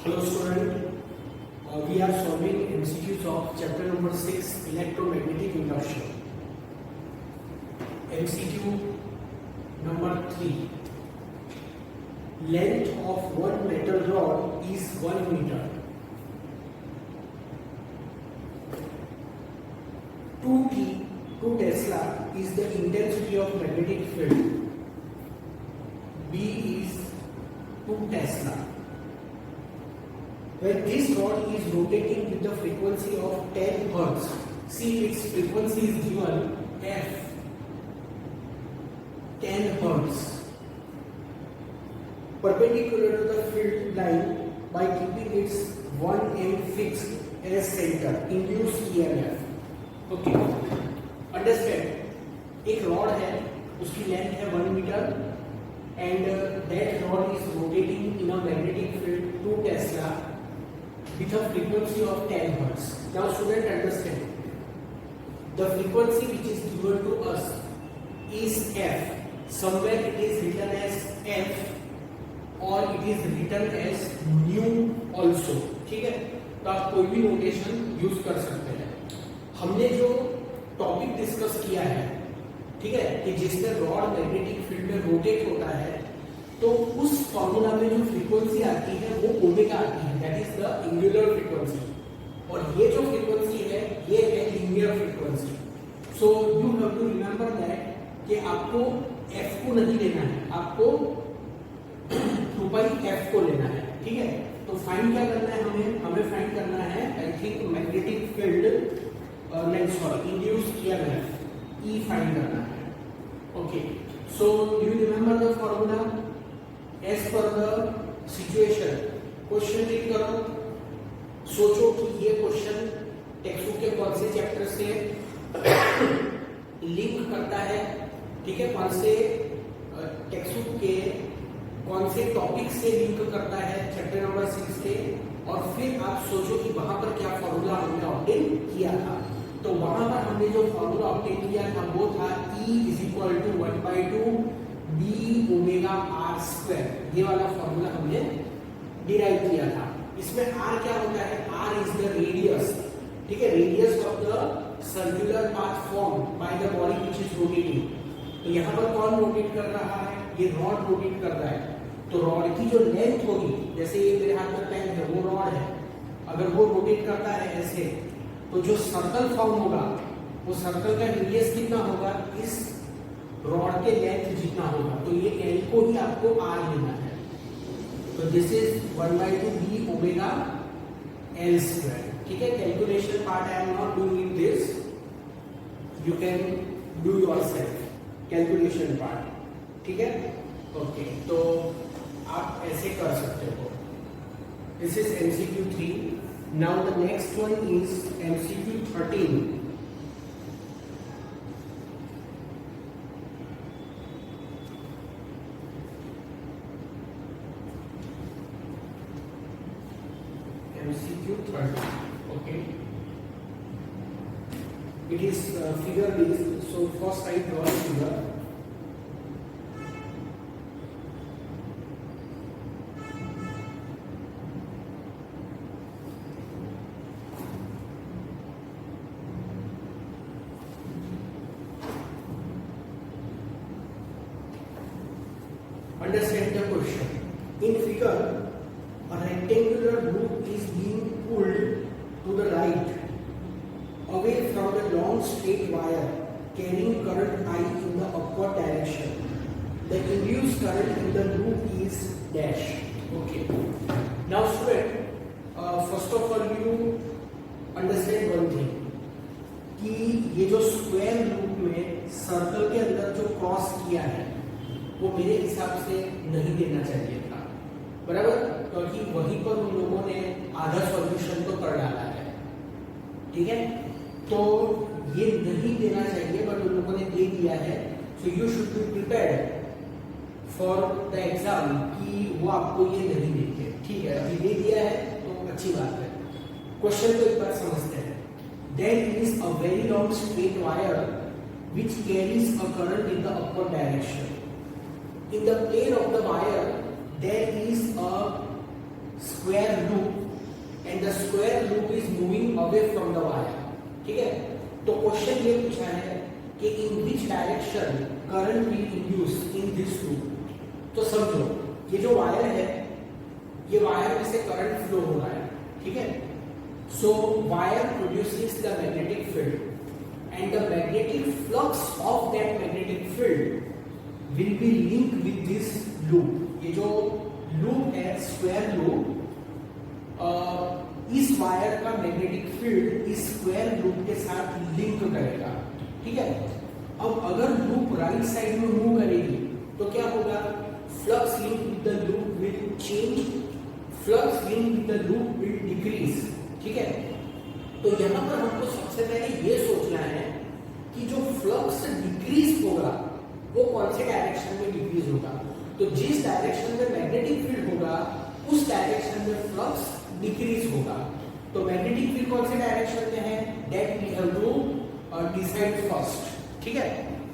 Hello student, we are solving MCQs of chapter number 6 electromagnetic induction. MCQ number 3. Length of one metal rod is 1 meter. 2 Tesla is the intensity of magnetic field. B is 2 Tesla. When this rod is rotating with the frequency of 10 Hz, see its frequency is given F, 10 Hz, perpendicular to the field line by keeping its 1M fixed as center, induced EMF. Okay, understand, एक rod है, उसकी length है 1 metre and that rod is rotating in a magnetic field 2 tesla with a frequency of 10 Hz. Now student understand, the frequency which is given to us is F. Somewhere it is written as F or it is written as nu also. ठीक है, तो आप कोई भी notation use कर सकते हैं. हमने जो टॉपिक डिस्कस किया है, ठीक है, कि जिसमें रॉड मैग्नेटिक फील्ड में रोटेट होता है, तो उस फॉर्मूला में जो फ्रीक्वेंसी आती है वो ओमेगा आती है, that is the angular frequency. और ये जो फ्रीक्वेंसी है ये है linear frequency. So you have to remember that कि आपको एफ को नहीं लेना है, आपको 2πf को लेना है. ठीक है, तो फाइंड क्या करना है, हमें फाइंड करना है I think magnetic field induced EMF E find करना है. Okay, so do you remember the formula as per the situation. Question read करो, सोचो कि ये क्वेश्चन टेक्स्ट बुक के कौन से चैप्टर से लिंक करता है. ठीक है, कौन से टेक्स्ट बुक के कौन से टॉपिक से लिंक करता है चैप्टर नंबर 6 के, और फिर आप सोचो कि वहां पर क्या फॉर्मूला हमने ऑब्टेन किया था. तो वहां पर हमने जो फॉर्मूला ऑब्टेन किया था वो था E = 1/2 B omega R square. ये वाला फॉर्मूला हमने डिराइव किया था. इसमें R क्या होता है, R इज द रेडियस. ठीक है, radius of the circular path form by the body which is rotating. तो यहाँ पर कौन रोटेट कर रहा है, ये रॉड रोटेट कर रहा है. तो रॉड की जो लेंथ होगी, जैसे ये मेरे हाथ में पेन है, वो रॉड है, अगर वो रोटेट करता है ऐसे, तो जो सर्कल फॉर्म होगा वो सर्कल का रेडियस कितना होगा, इस रॉड के लेंथ जितना होगा. तो ये एल को ही आपको आर लेना है. तो this is 1/2 B omega L square. ठीक है, calculation part I am not doing this, you can do yourself calculation part. ठीक है, ओके, तो आप ऐसे कर सकते हो. This is MCQ 3. Now the next one is MCQ 13. MCQ 13. Okay. It is figure based. So first I draw a figure. Understand the question. In figure, a rectangular loop is being pulled to the right away from the long straight wire carrying current I in the upward direction. The induced current in the loop is dash. Okay. Now student, first of all you understand one thing, कि ये जो square loop में circle के अंदर जो cross किया है वो मेरे हिसाब से नहीं देना चाहिए था, बराबर, क्योंकि वहीं पर उन लोगों ने आधा सॉल्यूशन तो कर डाला है. ठीक है, तो ये नहीं देना चाहिए, बट उन लोगों ने दे दिया है. So you should be prepared for the exam कि वो आपको ये नहीं देंगे. ठीक है, अभी दे दिया है तो अच्छी बात है. क्वेश्चन को एक बार समझते हैं. There is a very long straight wire which carries a current in the upward direction. In the plane of the wire, there is a square loop and the square loop is moving away from the wire. ठीक है, तो question ये पूछा है कि in which direction current will induce in this loop. तो समझो ये जो वायर है, ये वायर में से करंट फ्लो हो रहा है, ठीक है. So wire produces the magnetic field and the magnetic flux of that magnetic field will be linked with this loop. ये जो लूप है स्क्वायर लूप, इस वायर का मैग्नेटिक फील्ड इस स्क्वायर लूप के साथ लिंक करेगा, ठीक है. अब अगर लूप राइट साइड में मूव करेगी तो क्या होगा, flux link with the loop will change, flux link with the loop will decrease, ठीक है. तो यहां पर हमको सबसे पहले ये सोचना है कि जो फ्लक्स डिक्रीज होगा वो कौन से डायरेक्शन में डिक्रीज होगा. तो जिस डायरेक्शन में मैग्नेटिक फील्ड होगा उस डायरेक्शन में फ्लक्स डिक्रीज होगा. तो मैग्नेटिक फील्ड कौन से डायरेक्शन में है, that we have to decide first, ठीक है.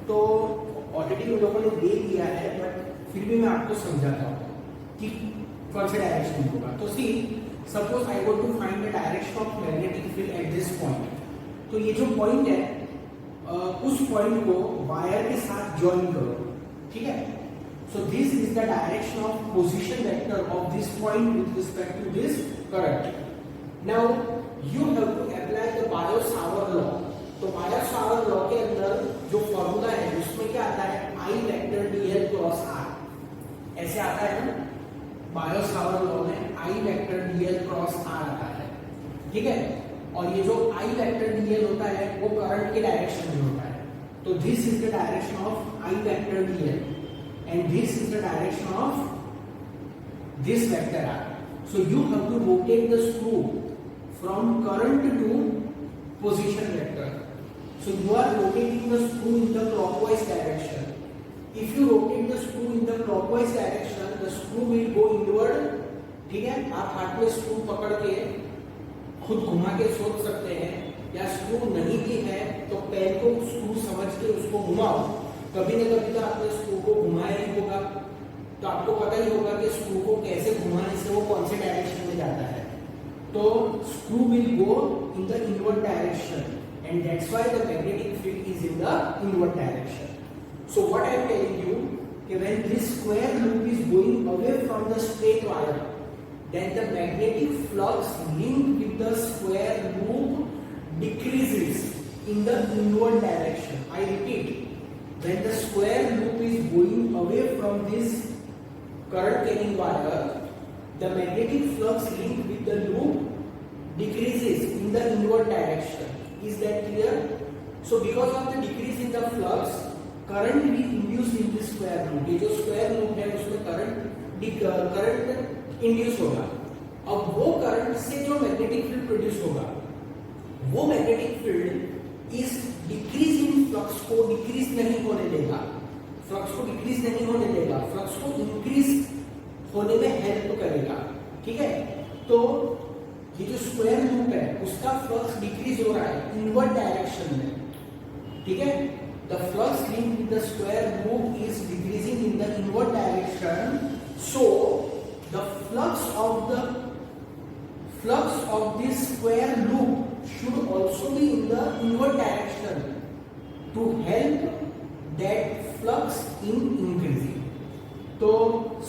तो ऑलरेडी उन लोगों ने दे दिया है, बट फिर भी मैं आपको समझाता हूँ कि कौन से डायरेक्शन में होगा. तो see suppose I want to find the direction of magnetic field at this point. तो ये जो पॉइंट है उस पॉइंट को वायर के साथ ज्वाइन करो, ठीक है. So this is the direction of position vector of this point with respect to this current. Now you have to apply the Biot-Savart law. तो Biot-Savart law के अंदर जो फॉर्मूला है उसमें क्या आता है, I vector dl cross r, ऐसे आता है ना. Biot-Savart law में I vector dl cross r आता है, ठीक है. और ये जो I vector dl होता है वो करंट के डायरेक्शन में होता है. तो this is the direction of I vector dl. And this is the direction of this vector r. So you have to rotate the screw from current to position vector. So you are rotating the screw in the clockwise direction. If you rotate the screw in the clockwise direction, the screw will go inward. ठीक है, आप हाथ में screw पकड़ के खुद घुमा के सोच सकते हैं, या स्क्रू नहीं भी है तो पैर को स्क्रू समझ के उसको घुमाओ. कभी न कभी तो आपने स्क्रू को घुमाया ही होगा, तो आपको पता ही होगा कि स्क्रू को कैसे घुमाने से वो कौन से डायरेक्शन में जाता है. तो screw will go in the inward direction and that's why the magnetic field is in the inward direction. So what I am telling you कि when this square loop is going away from the straight wire, then the magnetic flux linked with the square loop decreases in the inward direction. I repeat, when the square loop is going away from this current carrying wire, the magnetic flux linked with the loop decreases in the inward direction. Is that clear? So because of the decrease in the flux, current will induce in this square loop. ये जो square loop है उसमें current induce होगा. अब वो current से जो magnetic field produce होगा, वो magnetic field इस डिक्रीजिंग फ्लक्स को डिक्रीज नहीं होने देगा, फ्लक्स को डिक्रीज नहीं होने देगा, फ्लक्स को इंक्रीज होने में हेल्प करेगा, ठीक है. तो ये जो स्क्वायर लूप है उसका फ्लक्स डिक्रीज हो रहा है इनवर्ड डायरेक्शन में, ठीक है. The flux linked with the square loop is decreasing in the inward direction, so the flux of this square loop should also be in the inward direction to help that flux in increasing. तो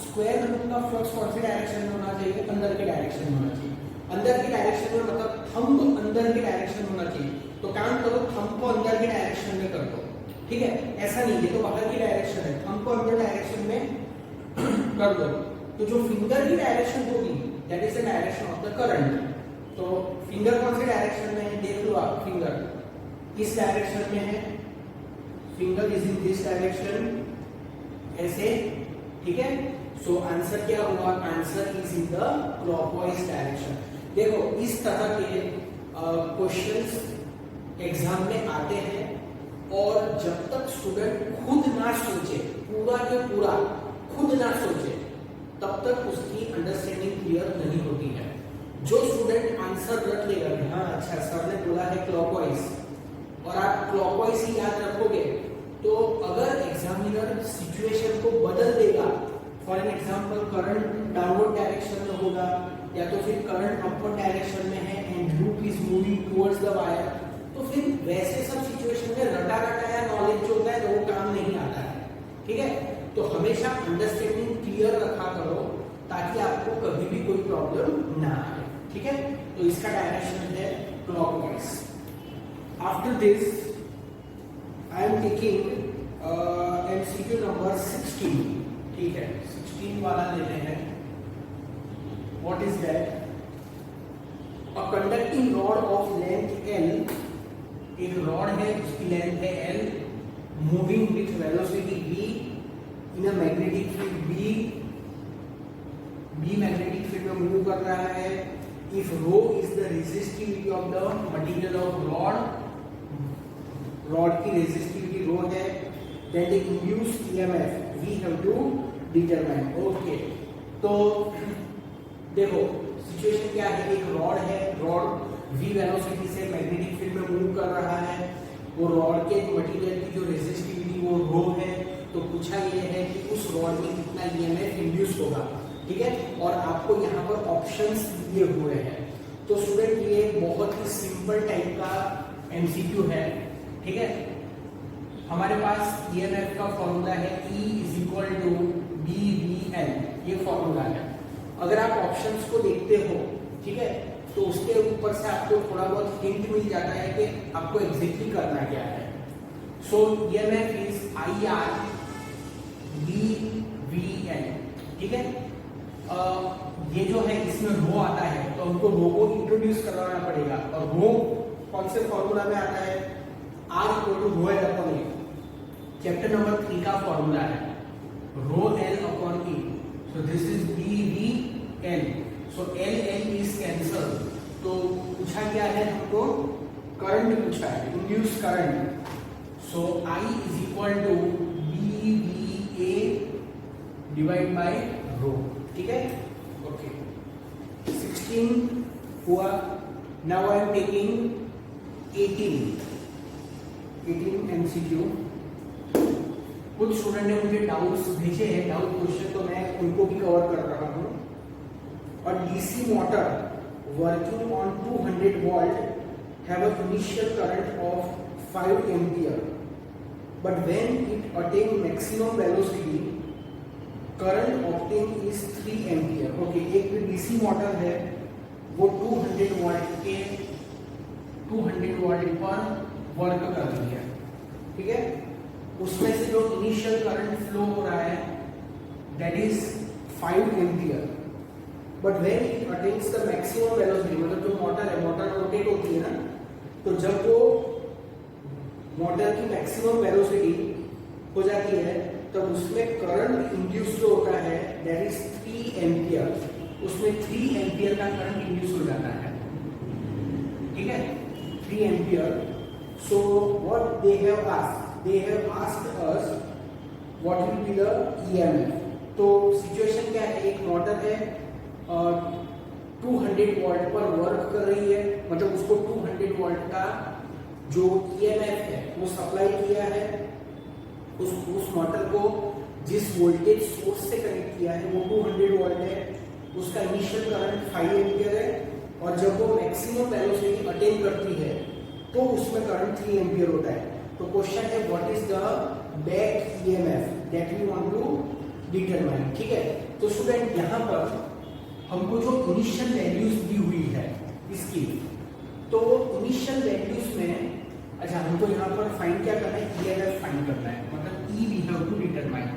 square loop का flux कौन से direction में होना चाहिए, अंदर के direction में होना चाहिए. अंदर के डायरेक्शन में मतलब थंब अंदर के डायरेक्शन में होना चाहिए. तो काम करो, थंब को अंदर के डायरेक्शन में कर दो, ठीक है. ऐसा नहीं है तो बाहर की डायरेक्शन है, थंब को अंदर डायरेक्शन में कर दो. तो जो फिंगर की डायरेक्शन होगी that is the direction of the current. तो फिंगर कौन से डायरेक्शन में है, देख लो आप, फिंगर इस डायरेक्शन में है, finger is in this direction, ऐसे, ठीक है. सो आंसर क्या हुआ, answer is in the clockwise direction. देखो इस तरह के क्वेश्चंस एग्जाम में आते हैं, और जब तक स्टूडेंट खुद ना सोचे, पूरा के पूरा खुद ना सोचे, तब तक उसकी अंडरस्टैंडिंग क्लियर नहीं होती है. जो स्टूडेंट आंसर रख लेगा कि हाँ अच्छा सर ने बोला है क्लॉकवाइज, और आप क्लॉकवाइज ही याद रखोगे, तो अगर एग्जामिनर सिचुएशन को बदल देगा, for an example current downward direction में होगा या तो फिर करंट अपवर्ड डायरेक्शन में है and loop is moving towards the wire, तो फिर वैसे सब सिचुएशन में रटा रटाया नॉलेज जो होता है वो काम नहीं आता है, ठीक है। तो हमेशा अंडरस्टैंडिंग क्लियर रखा करो ताकि आपको कभी भी कोई प्रॉब्लम ना आए, ठीक है। तो इसका डायरेक्शन है clockwise. After this I am taking MCQ number 16, ठीक है, 16 वाला लेते हैं। What is that? A conducting rod of length L, एक रॉड है उसकी लेंथ है L, moving with velocity v in a magnetic field B magnetic field में मूव कर रहा है। If rho is the resistivity of the material of rod की resistivity rho है, then the induced EMF we have to determine. Okay, तो देखो situation क्या है, एक रॉड है, रॉड v वेलोसिटी से मैग्नेटिक फील्ड में मूव कर रहा है, वो रॉड के मटेरियल की जो रेजिस्टिविटी वो रो है, तो पूछा ये है कि उस रॉड में कितना ईएमएफ इंड्यूस होगा, ठीक है। और आपको यहाँ पर ऑप्शंस दिए हुए हैं। तो स्टूडेंट ये बहुत ही सिंपल टाइप का एमसीक्यू है, ठीक है। हमारे पास ईएमएफ का फॉर्मूला है E = BVL, ये फॉर्मूला है। अगर आप ऑप्शंस को देखते हो, ठीक है, तो उसके ऊपर से आपको थोड़ा बहुत हिंट मिल जाता है कि आपको एग्जैक्टली करना क्या है। सो ईएमएफ इज IR BVL, ठीक है। ये जो है इसमें रो आता है, तो हमको रो को इंट्रोड्यूस करवाना पड़ेगा। और रो कौन से फॉर्मूला में आता है? R = ρL/E, चैप्टर नंबर 3 का फॉर्मूला है, ρL/E। So this is BVL, so L is cancel. तो पूछा क्या है हमको? करंट पूछा है, induce current. So I = BVA divide by rho, ठीक है। ओके, 16 हुआ। Now I am taking 18 MCQ. कुछ स्टूडेंट ने मुझे डाउट्स भेजे हैं, डाउट क्वेश्चन, तो मैं उनको भी कवर कर रहा हूँ। और DC motor working on 200 volt have a initial current of 5 ampere, but when it attain maximum velocity current obtain is 3 ampere. Okay, एक डीसी मोटर है, वो 200 वोल्ट पर वर्क कर रही है, ठीक है। उसमें से जो इनिशियल करंट फ्लो हो रहा है that is 5 ampere, but when it attains the maximum velocity, मतलब जो मोटर है, मोटर रोटेट होती है ना, तो जब वो मोटर की मैक्सिमम वेलोसिटी हो जाती है तब उसमें करंट इंड्यूस जो होता है दैट इज 3 एम्पियर। उसमें 3 एम्पियर का करंट इंड्यूस हो जाता है, ठीक है, 3 ampere. So what they have asked us what will be the EMF. तो सिचुएशन क्या है, एक मोटर है 200 वोल्ट पर वर्क कर रही है, मतलब उसको 200 वोल्ट का जो ईएमएफ है वो सप्लाई किया है। उस मोटर को जिस वोल्टेज सोर्स से कनेक्ट किया है वो 200 वोल्ट है, उसका इनिशियल करंट 5 एम्पियर है, और जब वो मैक्सिमम वेलोसिटी अटेन करती है तो उसमें करंट 3 एम्पियर होता है। तो क्वेश्चन है what is the back EMF that we want to determine, ठीक है। तो स्टूडेंट यहाँ पर हमको जो इनिशियल वैल्यूज दी हुई है इसकी, तो इनिशियल वैल्यूज में अच्छा हमको यहाँ पर फाइंड क्या करना है, ईएमएफ फाइंड करना है, मतलब E we have to determine,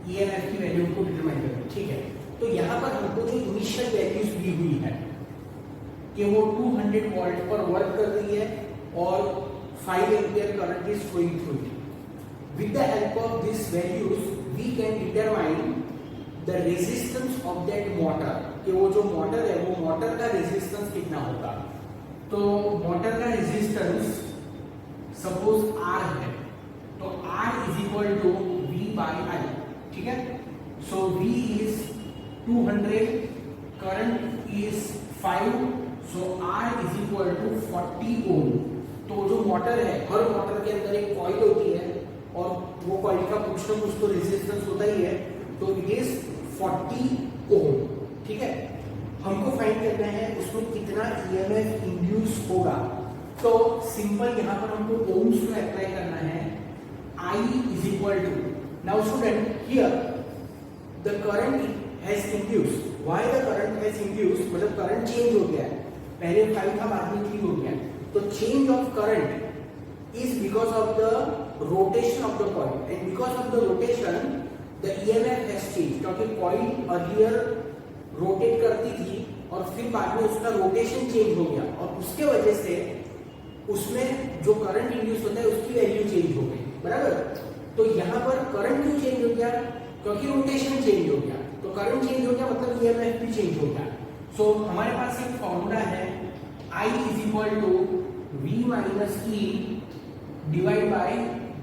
EMF की वैल्यू को डिटरमाइन करना है, ठीक है। तो यहाँ पर हमको जो इनिशियल वैल्यूज दी हुई है कि वो 200 वोल्ट पर वर्क कर रही है और 5 ampere current is flowing through it. With the help of this values we can determine the resistance of that motor, कि वो जो मोटर है वो मोटर का रेजिस्टेंस कितना होगा। तो मोटर का रेजिस्टेंस सपोज R है, तो R = V/I, ठीक है। सो V is 200, current is 5, so R = 40 ओम। तो जो मोटर है, हर मोटर के अंदर एक कॉइल होती है और वो कॉइल का कुछ ना कुछ तो रेजिस्टेंस होता ही है, तो इट इज 40 ओम, ठीक है। हमको फाइंड करना है उसमें कितना ईएमएफ इंड्यूस होगा। तो सिंपल यहाँ पर हमको ओम्स को अप्लाई करना है। I is equal to, now student here the current has induced, why the current has induced, मतलब करंट चेंज हो गया है, पहले 5 था बाद में 3 हो गया। तो change of current is because of the rotation of the coil, and because of the rotation the EMF has changed, क्योंकि coil earlier रोटेट करती थी और फिर बाद में उसका रोटेशन चेंज हो गया और उसके वजह से उसमें जो करंट इंड्यूस होता है उसकी वैल्यू चेंज हो गई, बराबर। तो यहाँ पर करंट क्यों चेंज हो गया, क्योंकि रोटेशन चेंज हो गया। तो करंट चेंज हो गया मतलब ईएमएफ भी चेंज हो गया। सो हमारे पास एक फॉर्मूला है I is equal to V minus E divided by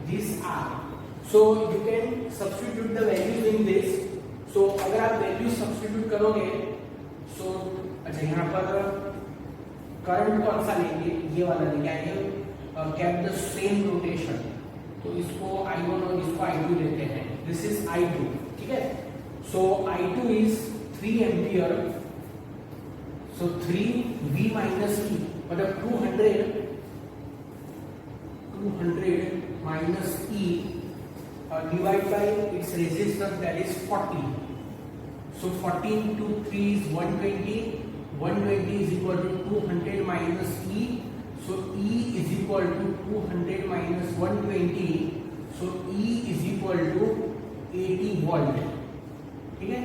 this R. So you can substitute the values in this. So अगर आप वैल्यू सब्स्टिट्यूट करोगे, so अच्छा यहाँ पर करंट कौन सा लेंगे, ये वाला लेंगे, आगे केप द सेम रोटेशन, तो इसको I1 और इसको I2 लेते हैं, दिस इज I2, ठीक है। सो I2 is 3 ampere, so 3V minus E मतलब 200 minus E divide bye its resistance that is 40. So 40 into 3 is 120. 120 is equal to 200 minus E. So E is equal to 200 minus 120. So E is equal to 80 volt. ठीक है।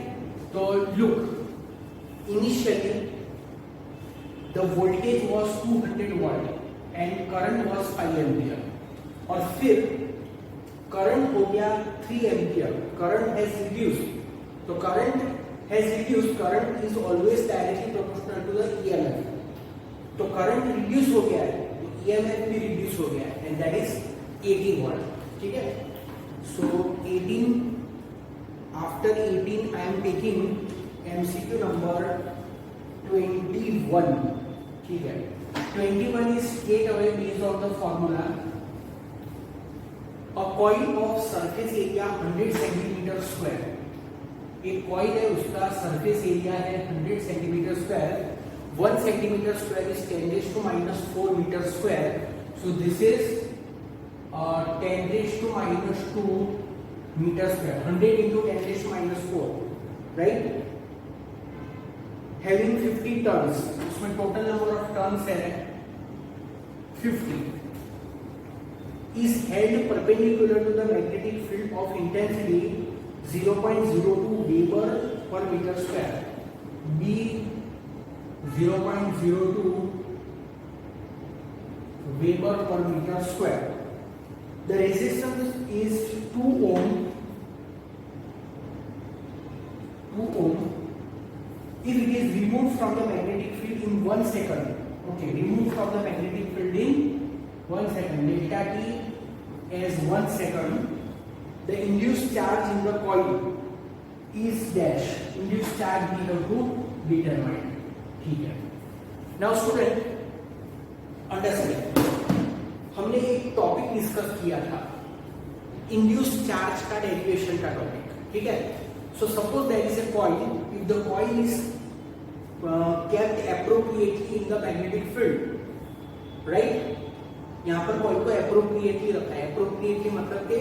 तो look, initially the voltage was 200 volt and current was 5 ampere. और फिर current हो गया 3 ampere, current has reduced. तो current has reduced, current is always directly proportional to the EMF. तो current reduce हो गया है तो ईएमएफ भी रिड्यूस हो गया है, एंड दैट इज 80 वोल्ट, ठीक है। So 18, after 18 I am taking MCQ number 21, ठीक है। 21 is straight away based on the formula A coil of surface area 100 centimetre square. एक कॉइल है उसका सरफेस एरिया है 100 centimetre square, 1 centimetre square is 10⁻⁴ metre square. So this is 10⁻²⁻² metre square, 100 into 10⁻⁴, right. Having 50 turns, उसमें total number of turns है 50, is held perpendicular to the magnetic field of intensity 0.02 Weber per meter square. B 0.02 Weber per meter square. The resistance is 2 ohm. 2 ohm. If it is removed from the magnetic field in 1 second, okay, removed from the magnetic field in 1 second, delta T as 1 second, the induced charge in the coil is dash, induced charge we have to determine, ठीक है। Now student, understand, हमने एक topic discuss किया था induced charge का derivation का topic, ठीक है। So suppose there is a coil, if the coil is kept appropriately in the magnetic field, right? यहाँ पर कॉइल को एप्रोप्रिएटली रखा है। एप्रोप्रिएटली मतलब कि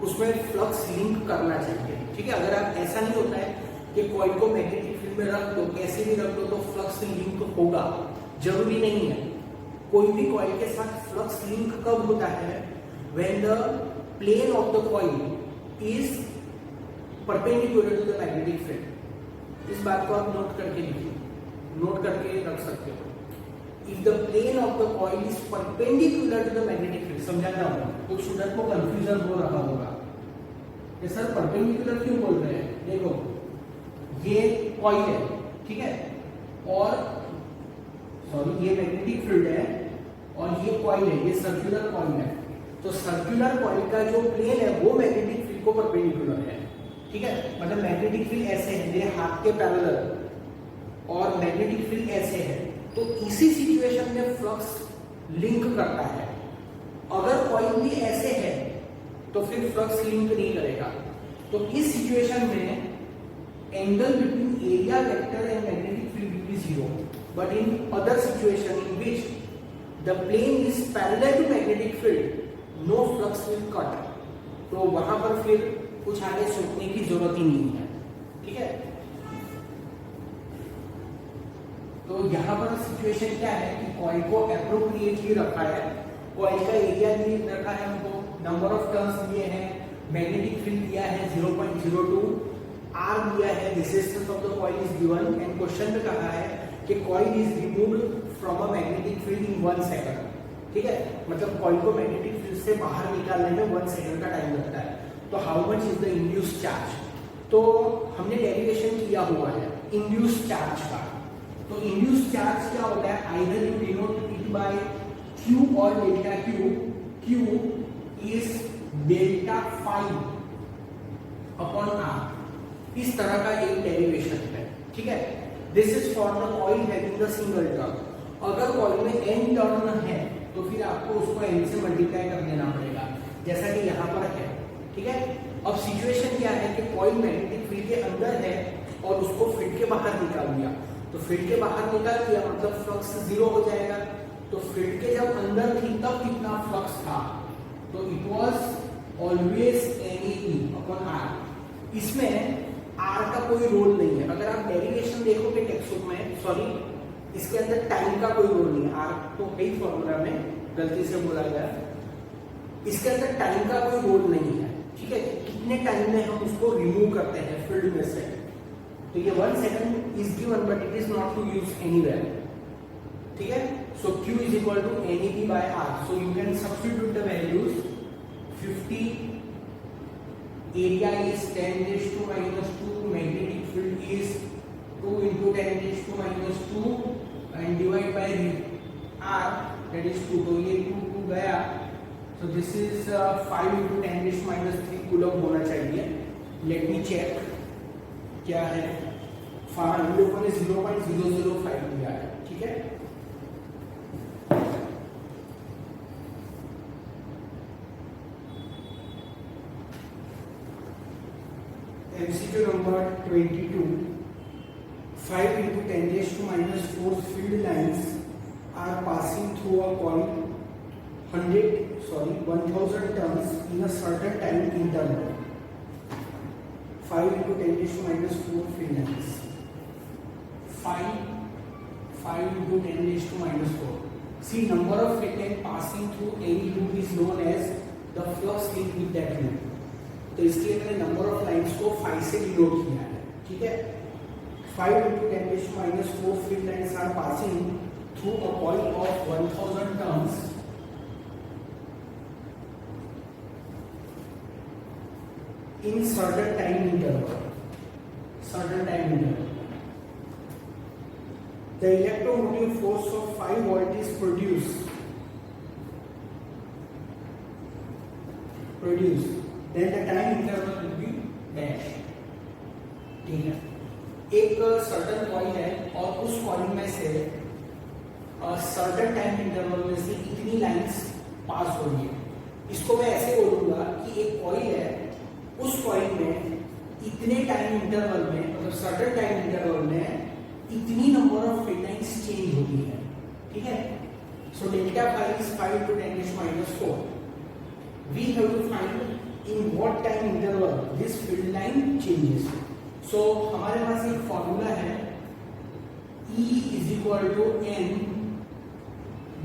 उसमें फ्लक्स लिंक करना चाहिए, ठीक है। अगर आप ऐसा नहीं होता है कि कॉइल को मैग्नेटिक फील्ड में रख दो, कैसे भी रख दो तो फ्लक्स लिंक होगा, जरूरी नहीं है। कोई भी कॉइल के साथ फ्लक्स लिंक कब होता है, when the plane of the coil is perpendicular to the magnetic field. इस बात को आप नोट करके लिखिए, नोट करके रख सकते हो। If the plane of the coil is perpendicular to the magnetic field, समझा रहा हूँ, तो स्टूडेंट को कंफ्यूजन हो रहा होगा कि सर परपेंडिकुलर क्यों बोल रहे हैं। देखो ये कॉइल है, ठीक है, और सॉरी ये मैग्नेटिक फील्ड है और ये कॉइल है, ये सर्कुलर कॉइल है। तो सर्कुलर कॉइल का जो प्लेन है वो मैग्नेटिक फील्ड को परपेंडिकुलर है, ठीक है। मतलब मैग्नेटिक फील्ड ऐसे है मेरे हाथ के पैरेलल और मैग्नेटिक फील्ड ऐसे है, तो इसी सिचुएशन में फ्लक्स लिंक करता है। अगर कॉइल भी ऐसे है तो फिर फ्लक्स लिंक नहीं करेगा। तो इस सिचुएशन में angle between area vector and magnetic field will be 0, but in other situation in which the plane is parallel to magnetic field, no flux will cut. तो वहां पर फिर कुछ आगे सोचने की जरूरत ही नहीं है, ठीक है। तो यहाँ पर सिचुएशन क्या है कि कॉइल को एप्रोप्रिएटली रखा है, कॉइल का एरिया भी रखा है, हमको नंबर ऑफ टर्न्स दिए हैं, मैग्नेटिक फील्ड दिया है 0.02, आर दिया है, resistance of the coil is given and question में कहा है कि coil is removed from a magnetic field in 1 second, ठीक है। मतलब कॉइल को मैग्नेटिक फील्ड से बाहर निकालने में 1 सेकंड का टाइम लगता है। तो how much is the induced charge, तो हमने डेरिवेशन किया हुआ है इंड्यूस्ड चार्ज का। तो इंड्यूस्ड चार्ज क्या होता है, either you denote it by q और delta q, q is delta phi upon r, इस तरह का एक डेरिवेशन है, ठीक है। This is for the coil having the single turn. अगर कॉइल में n टर्न है तो फिर आपको उसको n से मल्टीप्लाई कर देना पड़ेगा, जैसा कि यहाँ पर है, ठीक है। अब सिचुएशन क्या है कि कॉइल मैग्नेटिक फील्ड के अंदर है और उसको फील्ड के बाहर निकाल दिया, तो फील्ड के बाहर निकाल दिया मतलब फ्लक्स 0 हो जाएगा। तो फील्ड के जब अंदर थी तब कितना फ्लक्स था, तो it was always NE upon R। इसमें R का कोई रोल नहीं है। अगर आप डेरिवेशन देखोगे टेक्स्ट में, सॉरी इसके अंदर टाइम का कोई रोल नहीं है, R तो कई फॉर्मूला में गलती से बोला गया, इसके अंदर टाइम का कोई रोल नहीं है, ठीक है। कितने टाइम में हम उसको रिमूव करते हैं फील्ड में से, तो ये 1 second is given but it is not to use anywhere, ठीक है। सो Q is equal to NEB by R, so you can substitute the values. 50 area is 10⁻², magnetic field is 2 × 10⁻², and divide by R that is 2, तो ये 2 गया, so this is 5 × 10⁻³ coulomb होना चाहिए। Let me check क्या है, हम लोगों ने 0.005 दिया है, ठीक है। MCQ number 22, 5 × 10⁻⁴ field lines are passing through a coil 1000 turns in a certain time interval. 5 × 10⁻⁴ field lines. 5 × 10⁻⁴. See, number of field lines passing through any loop is known as the flux linked with that loop. तो इसलिए मैंने number of lines को 5 से denote किया है, ठीक है। 5 × 10⁻⁴ field lines are passing through a coil of 1000 turns in certain time interval. The electromotive force of 5 volt is produced. Then the time interval will be dash. ठीक है, एक certain coil है और उस कॉइल में से सर्टन टाइम इंटरवल में से इतनी लाइंस पास हो रही है। इसको मैं ऐसे बोलूंगा कि एक कॉइल है, उस कॉइल में इतने टाइम इंटरवल में, मतलब सर्टेन टाइम इंटरवल में इतनी number of field lines change होती है, ठीक है। So delta phi is 5 × 10⁻⁴. We have to find in what time interval this field line changes. So हमारे पास एक फॉर्मूला है, E is equal to n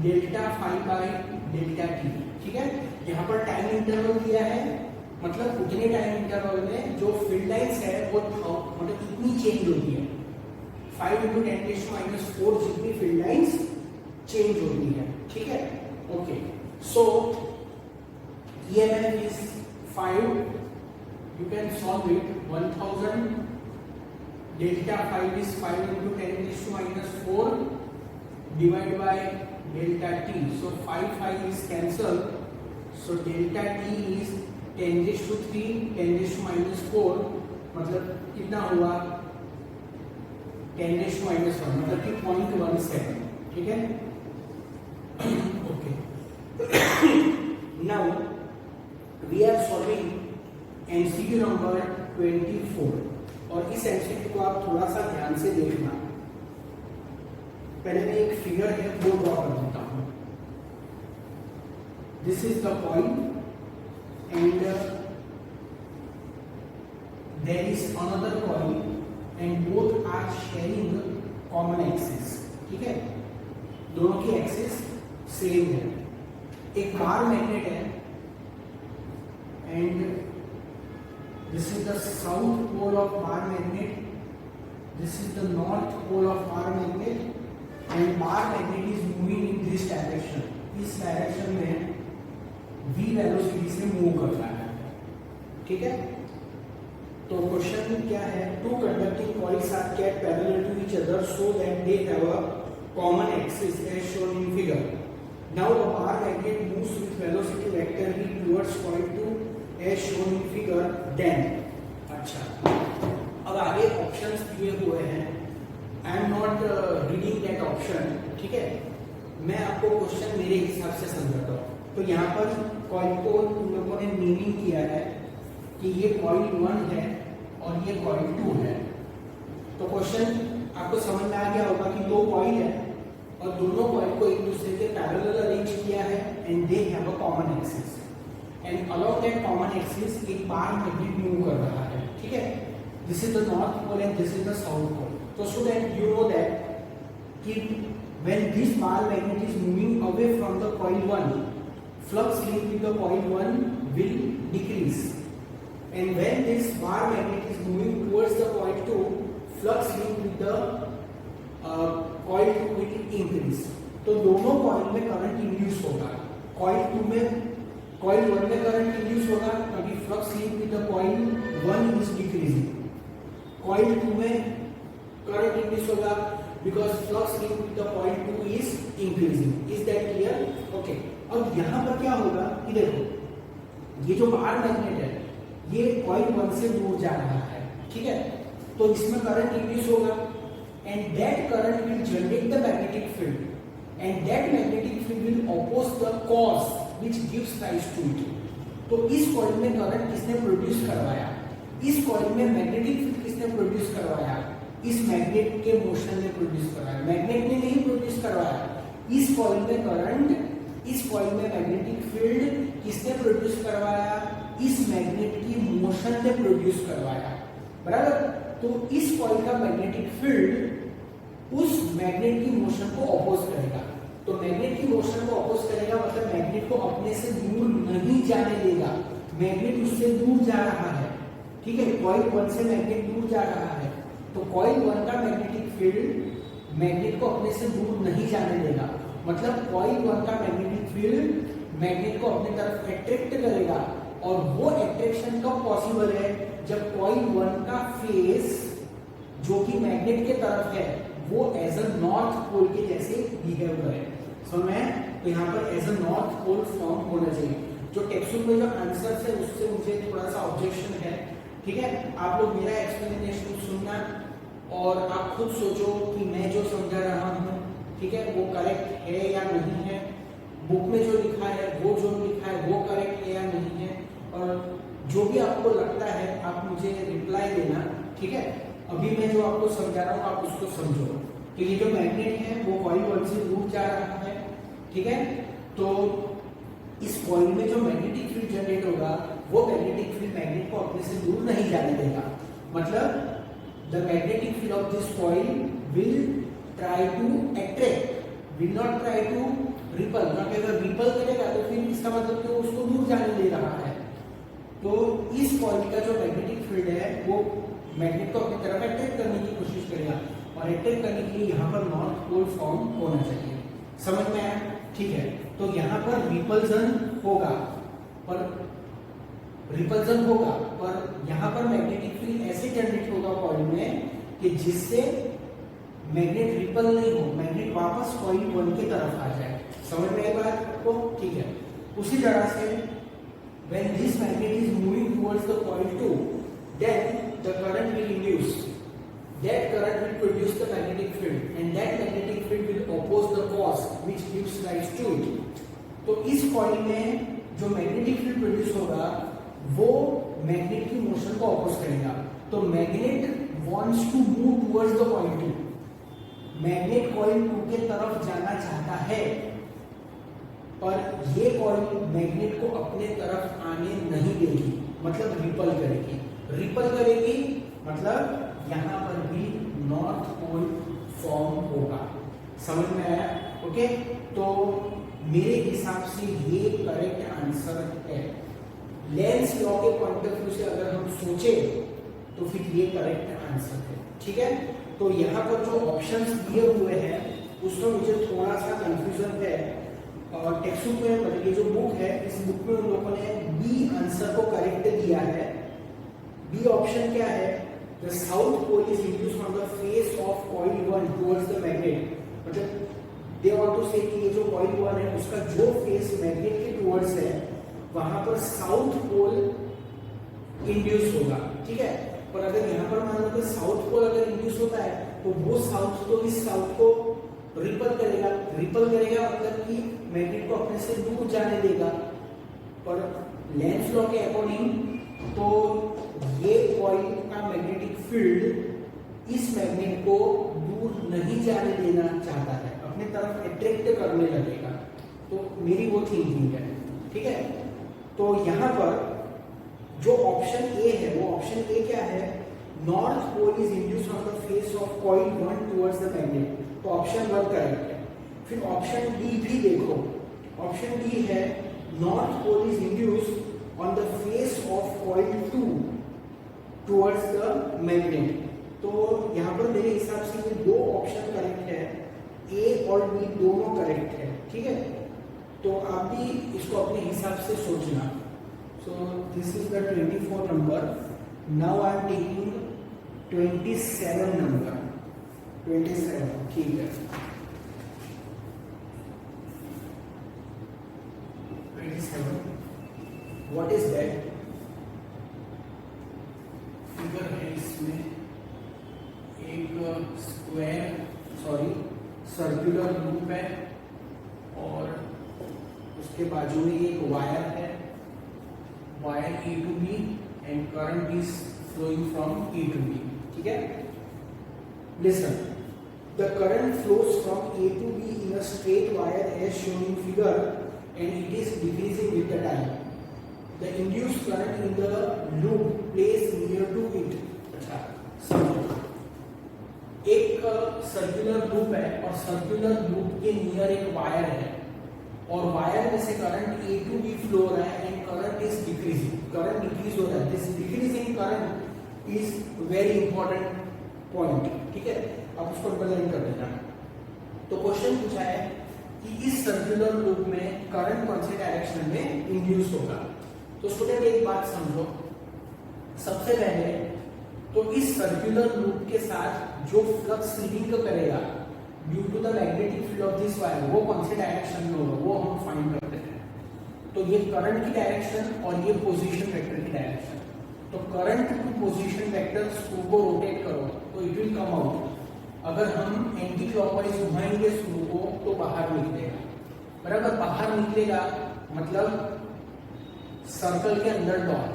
delta phi by delta t, ठीक है। यहाँ पर टाइम इंटरवल दिया है, मतलब उतने टाइम इंटरवल में जो फील्ड लाइंस है वो मतलब इतनी चेंज होती है। 5 × 10⁻⁴ जितनी फील्ड लाइंस चेंज होती है, ठीक है। Okay, so EMF is 5, you can solve it. 1000 delta 5 is 5 × 10⁻⁴ divide by delta t, so 5 is cancelled, so delta t is 10⁻³ 10⁻⁴, मतलब कितना हुआ 10⁻⁻1, मतलब कि 0.17, ठीक है। Okay, now we are solving MCQ number 24। और इस एमसीक्यू को आप थोड़ा सा ध्यान से देखना। पहले मैं एक फिगर है वो ड्रॉ कर देता हूं। This is the coin and there is another coin and both are sharing common axis. ठीक है, दोनों की एक्सिस सेम है। एक बार मैग्नेट है and this is the south pole of bar magnet, this is the north pole of bar magnet and bar magnet is moving in this direction। इस direction में v वेलोसिटी से move कर रहा है। ठीक है, तो क्वेश्चन क्या है, two conducting coils are kept parallel to each other so that they have a common axis as shown in figure। now the bar magnet moves with velocity vector v towards coil 2 as shown in figure then। अच्छा, अब आगे options दिए हुए हैं। आई am not reading that option. ठीक है, मैं आपको क्वेश्चन मेरे हिसाब से समझाता हूँ। तो यहाँ पर कॉइल को तुम लोगों ने मीनिंग किया है कि ये कॉइल 1 है और ये कॉइल 2 है। तो क्वेश्चन आपको समझ में आ गया होगा कि दो कॉइल है और दोनों कॉइल को एक दूसरे के पैरेलल अरेंज किया है and they have a common axis and along that common axis एक बार मैग्नेट मूव कर रहा है। ठीक है, this is the north pole and this is the south pole. तो so that you know that कि when this bar magnet is moving away from the coil 1, flux linked with the coil 1 will decrease and when this bar magnet is moving towards the coil 2, flux linked with the coil 2 will increase। तो दोनों coil में current induce होगा। Coil 2 में coil 1 में current induce होगा क्योंकि flux link with the coil 1 is decreasing. Coil 2 में current induce होगा because flux link with the coil 2 is increasing. Is that clear? Okay, अब यहां पर क्या होगा कि देखो, ये जो बार मैग्नेट है ये कॉइल 1 से दूर जा रहा है। ठीक है, तो इसमें करंट इंड्यूस होगा and that current will generate the magnetic field and that magnetic field will oppose the cause which gives rise to it। तो इस कॉइल में करंट किसने प्रोड्यूस करवाया? इस कॉइल में मैग्नेटिक फील्ड किसने प्रोड्यूस करवाया? इस मैग्नेट के मोशन ने प्रोड्यूस करवाया, मैग्नेट ने नहीं प्रोड्यूस करवाया। इस कॉइल में करंट, इस कॉइल में मैग्नेटिक फील्ड किसने प्रोड्यूस करवाया? इस मैग्नेट की मोशन ने प्रोड्यूस करवाया। बराबर, तो इस कॉइल का मैग्नेटिक फील्ड उस मैग्नेट की मोशन को अपोज करेगा। तो मैग्नेट की मोशन को अपोज करेगा मतलब मैग्नेट को अपने से दूर नहीं जाने देगा। मैग्नेट उससे दूर जा रहा है। ठीक है, कॉइल 1 से मैग्नेट दूर जा रहा है तो कॉइल 1 का मैग्नेटिक फील्ड मैग्नेट को अपने से दूर नहीं जाने देगा। मतलब कॉइल 1 का मैग्नेटिक फील्ड मैग्नेट को अपनी तरफ अट्रैक्ट करेगा और वो अट्रैक्शन कब पॉसिबल है? जब कॉइल 1 का फेस जो कि मैग्नेट के तरफ है वो एज अ नॉर्थ पोल के जैसे बिहेव करे। तो यहाँ पर as a north pole form होना चाहिए। जो टेक्स्ट में जो आंसर है उससे मुझे थोड़ा सा ऑब्जेक्शन है। ठीक है, आप लोग मेरा एक्सप्लेनेशन सुनना और आप खुद सोचो कि मैं जो समझा रहा हूँ, ठीक है, वो करेक्ट है या नहीं है। बुक में जो लिखा है वो करेक्ट है या नहीं है। और जो भी आपको लगता है आप मुझे रिप्लाई देना। ठीक है, अभी मैं जो आपको समझा रहा हूँ आप उसको समझो। तो ये जो मैग्नेट है वो कॉइल 1 से दूर जा रहा है। ठीक है, तो इस कॉइल में जो मैग्नेटिक फील्ड जनरेट होगा वो मैग्नेटिक फील्ड मैग्नेट को अपने से दूर नहीं जाने देगा। मतलब the magnetic field of this coil will try to attract, will not try to repel. अगर रिपल करेगा तो फिर इसका मतलब कि वो उसको दूर जाने दे रहा है। तो इस कॉइल का जो मैग्नेटिक फील्ड है वो मैग्नेट को अपनी तरफ अट्रैक्ट करने की कोशिश करेगा और अट्रैक्ट करने के लिए यहाँ पर नॉर्थ पोल फॉर्म होना चाहिए। समझ में आया? ठीक है, तो यहाँ पर रिपल्जन होगा पर यहाँ पर मैग्नेटिक फील्ड ऐसे जनरेट होगा कॉइल में कि जिससे मैग्नेट रिपल नहीं हो, मैग्नेट वापस कॉइल 1 की तरफ आ जाए। समझ में आई बात आपको? ठीक है, उसी तरह से when this magnet is moving towards the coil 2, then the current will induce. That current will produce the magnetic field, and that magnetic field will oppose the cause, which gives rise to it. तो इस coil में जो magnetic field produce होगा वो magnet की motion को oppose करेगा। तो magnet wants to move towards the coil 2, magnet coil 2 के तरफ जाना चाहता है, पर ये कॉइल मैग्नेट को अपने तरफ आने नहीं देगी, मतलब रिपल करेगी। रिपल करेगी मतलब यहां पर भी नॉर्थ पोल फॉर्म होगा। समझ में आया? ओके, तो मेरे हिसाब से ये करेक्ट आंसर है। लेंस लॉ के पॉइंट ऑफ व्यू से अगर हम सोचे तो फिर ये करेक्ट आंसर है। ठीक है, तो यहाँ पर जो ऑप्शंस दिए हुए हैं उसमें मुझे थोड़ा सा कंफ्यूजन है। और टेक्स्ट बुक में, मतलब ये जो बुक है, इस बुक में उन लोगों ने बी आंसर को करेक्ट दिया है। बी ऑप्शन क्या है? The south pole is induced on the face of coil 1 towards the magnet, मतलब दे वांट टू से कि ये जो कॉइल 1 है उसका जो फेस मैग्नेट के टुवर्ड्स है वहां पर साउथ पोल इंड्यूस होगा। ठीक है, पर अगर यहाँ पर मान लो कि साउथ पोल अगर इंड्यूस होता है तो वो साउथ तो इस साउथ को रिपल करेगा। रिपल करेगा मतलब कि मैग्नेट को अपने से दूर जाने देगा। पर लेंस लॉ के अकॉर्डिंग तो ये कॉइल का मैग्नेटिक फील्ड इस मैग्नेट को दूर नहीं जाने देना चाहता है, अपने तरफ अट्रैक्ट करने लगेगा। तो मेरी वो थिंकिंग है। ठीक है, तो यहाँ पर जो ऑप्शन ए है, वो ऑप्शन ए क्या है? North pole is induced on the face of coil 1 towards the magnet, तो ऑप्शन 1 करेक्ट है। फिर ऑप्शन डी भी देखो, ऑप्शन डी है north pole is induced on the face of coil 2 towards the magnet. तो यहाँ पर मेरे हिसाब से ये दो ऑप्शन करेक्ट है, ए और बी दोनों करेक्ट है। ठीक है, तो आप भी इसको अपने हिसाब से सोचना। सो this is the 24 number. Now I am taking 27 number. 27, ठीक है। 27, व्हाट इज दैट? फिगर है इसमें एक सर्कुलर लूप है और उसके बाजू में एक वायर है, wire A to B and current is flowing from A to B. ठीक है, listen, the current flows from A to B in a straight wire as shown in figure and it is decreasing with the time. The induced current in the loop place near to it. अच्छा समझो, एक circular loop है और circular loop के near एक wire है और wire में से current A to B flow हो रहा है and current is decreasing, current decrease हो रहा है। This decreasing current is very important point. ठीक है, आप उसको अंडरलाइन कर देना। तो क्वेश्चन पूछा है कि इस सर्कुलर लूप में करंट कौन से डायरेक्शन में इंड्यूस होगा। तो स्टूडेंट एक बात समझो, सबसे पहले तो इस सर्कुलर लूप के साथ जो फ्लक्स लिंक करेगा due to the magnetic field of this wire, वो कौन से डायरेक्शन में होगा वो हम फाइंड करते हैं। तो ये करंट की डायरेक्शन और ये पोजीशन वेक्टर की डायरेक्शन। तो current to position vector screw को रोटेट करो तो इट विल कम आउट। अगर हम एंटी क्लॉकवाइज घुमाएंगे स्क्रू को तो बाहर निकलेगा, बराबर। बाहर निकलेगा मतलब सर्कल के अंदर dot,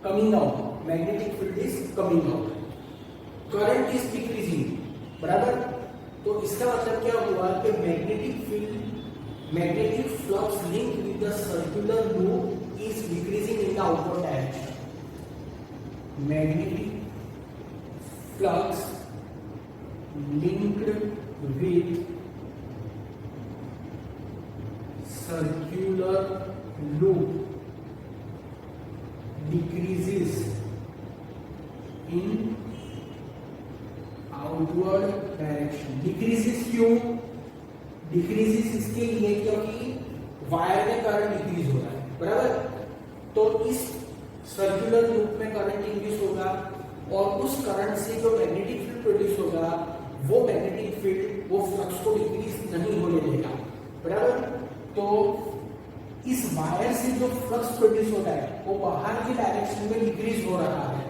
coming out, magnetic field is coming out, current is decreasing, बराबर। तो इसका मतलब क्या हुआ कि magnetic field, magnetic flux link with the circular loop is decreasing in the outward direction. Magnetic flux linked with circular loop decreases in outward direction। decreases क्यों? decreases इसके लिए क्योंकि वायर में करंट डिक्रीज हो रहा है, बराबर। तो इस सर्कुलर लूप में करंट इंड्यूस होगा और उस करंट से जो मैग्नेटिक फील्ड प्रोड्यूस होगा वो मैग्नेटिक फील्ड वो फ्लक्स को डिक्रीज नहीं होने देगा, बराबर। तो इस वायर से जो फ्लक्स प्रोड्यूस होता है वो बाहर की डायरेक्शन में डिक्रीज हो रहा है।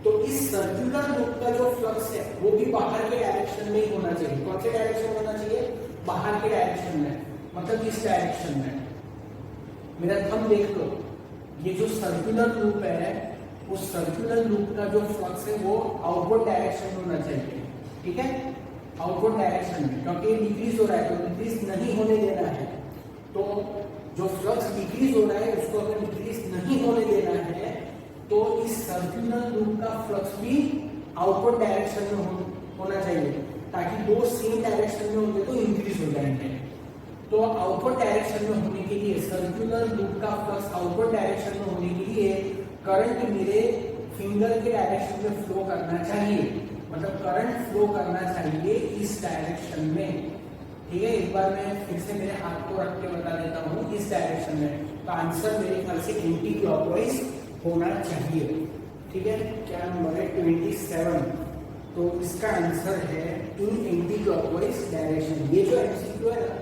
तो इस सर्कुलर लूप का जो फ्लक्स है वो भी बाहर के डायरेक्शन में ही होना चाहिए। कौन से डायरेक्शन में होना चाहिए? बाहर के डायरेक्शन में, मतलब इस डायरेक्शन में। मेरा थंब देख लो, ये जो सर्कुलर लूप है उस सर्कुलर लूप का जो फ्लक्स है वो आउटवर्ड डायरेक्शन में होना चाहिए, ठीक है, आउटवर्ड डायरेक्शन में, क्योंकि डिक्रीज हो रहा है तो डिक्रीज नहीं होने देना है। तो जो फ्लक्स डिक्रीज हो रहा है उसको अगर डिक्रीज नहीं होने देना है तो इस सर्कुलर लूप का फ्लक्स भी आउटवर्ड डायरेक्शन में होना चाहिए, ताकि दो सेम डायरेक्शन में होंगे तो इंक्रीज हो जाएंगे। तो आउटवर्ड डायरेक्शन में होने के लिए, सर्कुलर लूप का फ्लक्स आउटवर्ड डायरेक्शन में होने के लिए करंट मेरे फिंगर के डायरेक्शन में फ्लो करना चाहिए, मतलब करंट फ्लो करना चाहिए इस डायरेक्शन में, ठीक है। एक बार मैं फिर से मेरे हाथ को रख के बता देता हूँ, इस डायरेक्शन में। तो आंसर मेरे ख्याल से एंटी क्लॉकवाइज होना चाहिए, ठीक है। क्या नंबर है 27, तो इसका आंसर है इन एंटी क्लॉकवाइज डायरेक्शन। ये जो एमसीक्यू है ना,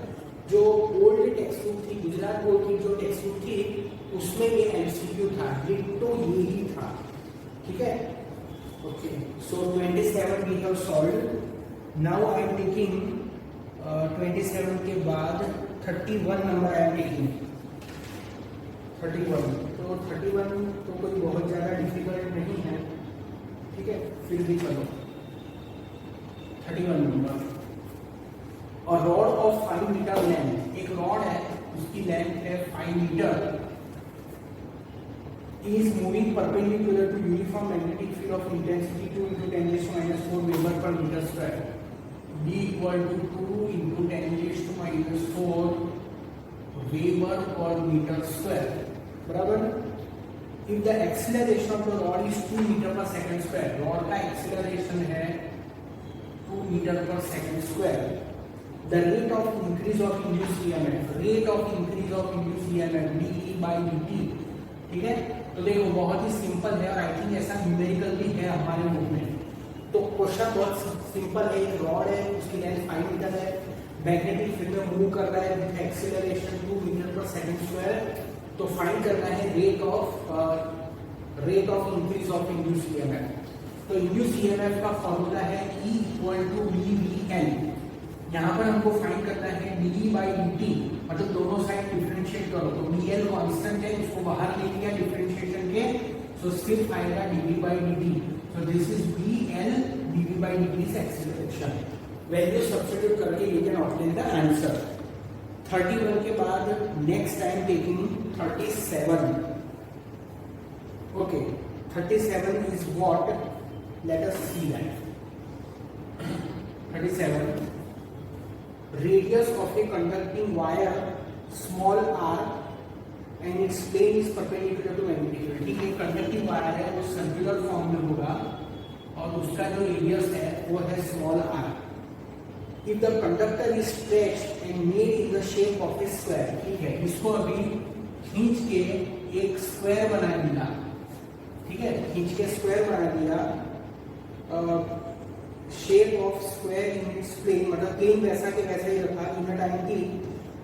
जो ओल्ड टेक्स्ट बुक थी, गुजरात बोर्ड की जो टेक्स्ट बुक थी उसमें ये एमसीक्यू था, तो यही था, ठीक है। Okay, so 27 we have solved. Now I am taking 27 के बाद 31 नंबर आई एम टेकिंग 31। तो 31 तो कोई बहुत ज्यादा डिफिकल्ट नहीं है, ठीक है, फिर भी चलो 31 नंबर। और रॉड ऑफ 5 मीटर लेंथ, एक रॉड है उसकी लेंथ है 5 metre, is moving perpendicular to uniform magnetic field of intensity 2 into 10 raised to minus 4 Weber per meter square. B equal to 2 into 10 raised to minus 4 Weber per meter square. बराबर। If the acceleration of the rod is 2 meter per second square, rod का acceleration है 2 meter per second square. The rate of increase of induced EMF, rate of increase of induced EMF dE by dt, ठीक है। तो देखो बहुत ही simple है और I think ऐसा न्यूमेरिकल भी है हमारे बुक में। तो क्वेश्चन बहुत सिंपल है, एक रॉड है उसकी लेंथ 5 मीटर है, मैग्नेटिक फील्ड में मूव कर रहा है विद एक्सीलरेशन 2 मीटर पर सेकंड स्क्वायर। तो फाइंड करना है rate of increase of induced EMF. तो इंड्यूस्ड ईएमएफ का फॉर्मूला है E इक्वल टू VVN। यहाँ पर हमको फाइंड करना है dE by dt, मतलब दोनों साइड डिफरेंशिएट करो। तो BL कांस्टेंट है, उसको बाहर ले लिया डिफरेंशिएशन के, तो सिर्फ आएगा dV by dt। तो this is BL dV by dt is acceleration. Value substitute करके you can obtain the answer. 31 के बाद next time taking 37। Okay, 37 is what, let us see that. 37, radius of a conducting wire small r and its plane is perpendicular to magnetic field, ठीक है। Conducting wire है वो circular form में होगा और उसका जो रेडियस है वो है small r। if the conductor is stretched and made in the shape of a square, ठीक है, इसको अभी खींच के एक स्क्वायर बना दिया, ठीक है, खींच के स्क्वायर बना दिया, shape of square in its plane, मतलब प्लेन वैसा के वैसा ही रखा इन टाइम की।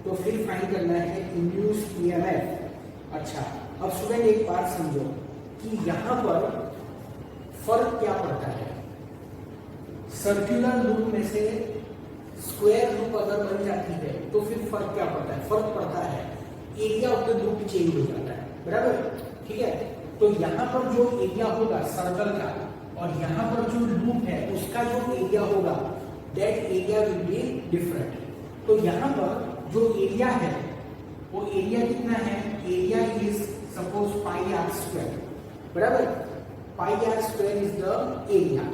तो फिर फाइंड करना है इंड्यूस्ड ईएमएफ। अच्छा, अब स्टूडेंट एक बात समझो कि यहाँ पर फर्क क्या पड़ता है। सर्कुलर लूप में से स्क्वायर लूप अगर बन जाती है तो फिर फर्क क्या पड़ता है, फर्क पड़ता है area of the loop change हो जाता है, बराबर, ठीक है। तो यहाँ पर जो एरिया होगा सर्कल का और यहाँ पर जो लूप है उसका जो एरिया होगा that area will be different. तो यहाँ पर जो एरिया है वो एरिया कितना है, area is suppose pi are square, बराबर, pi are square is the area.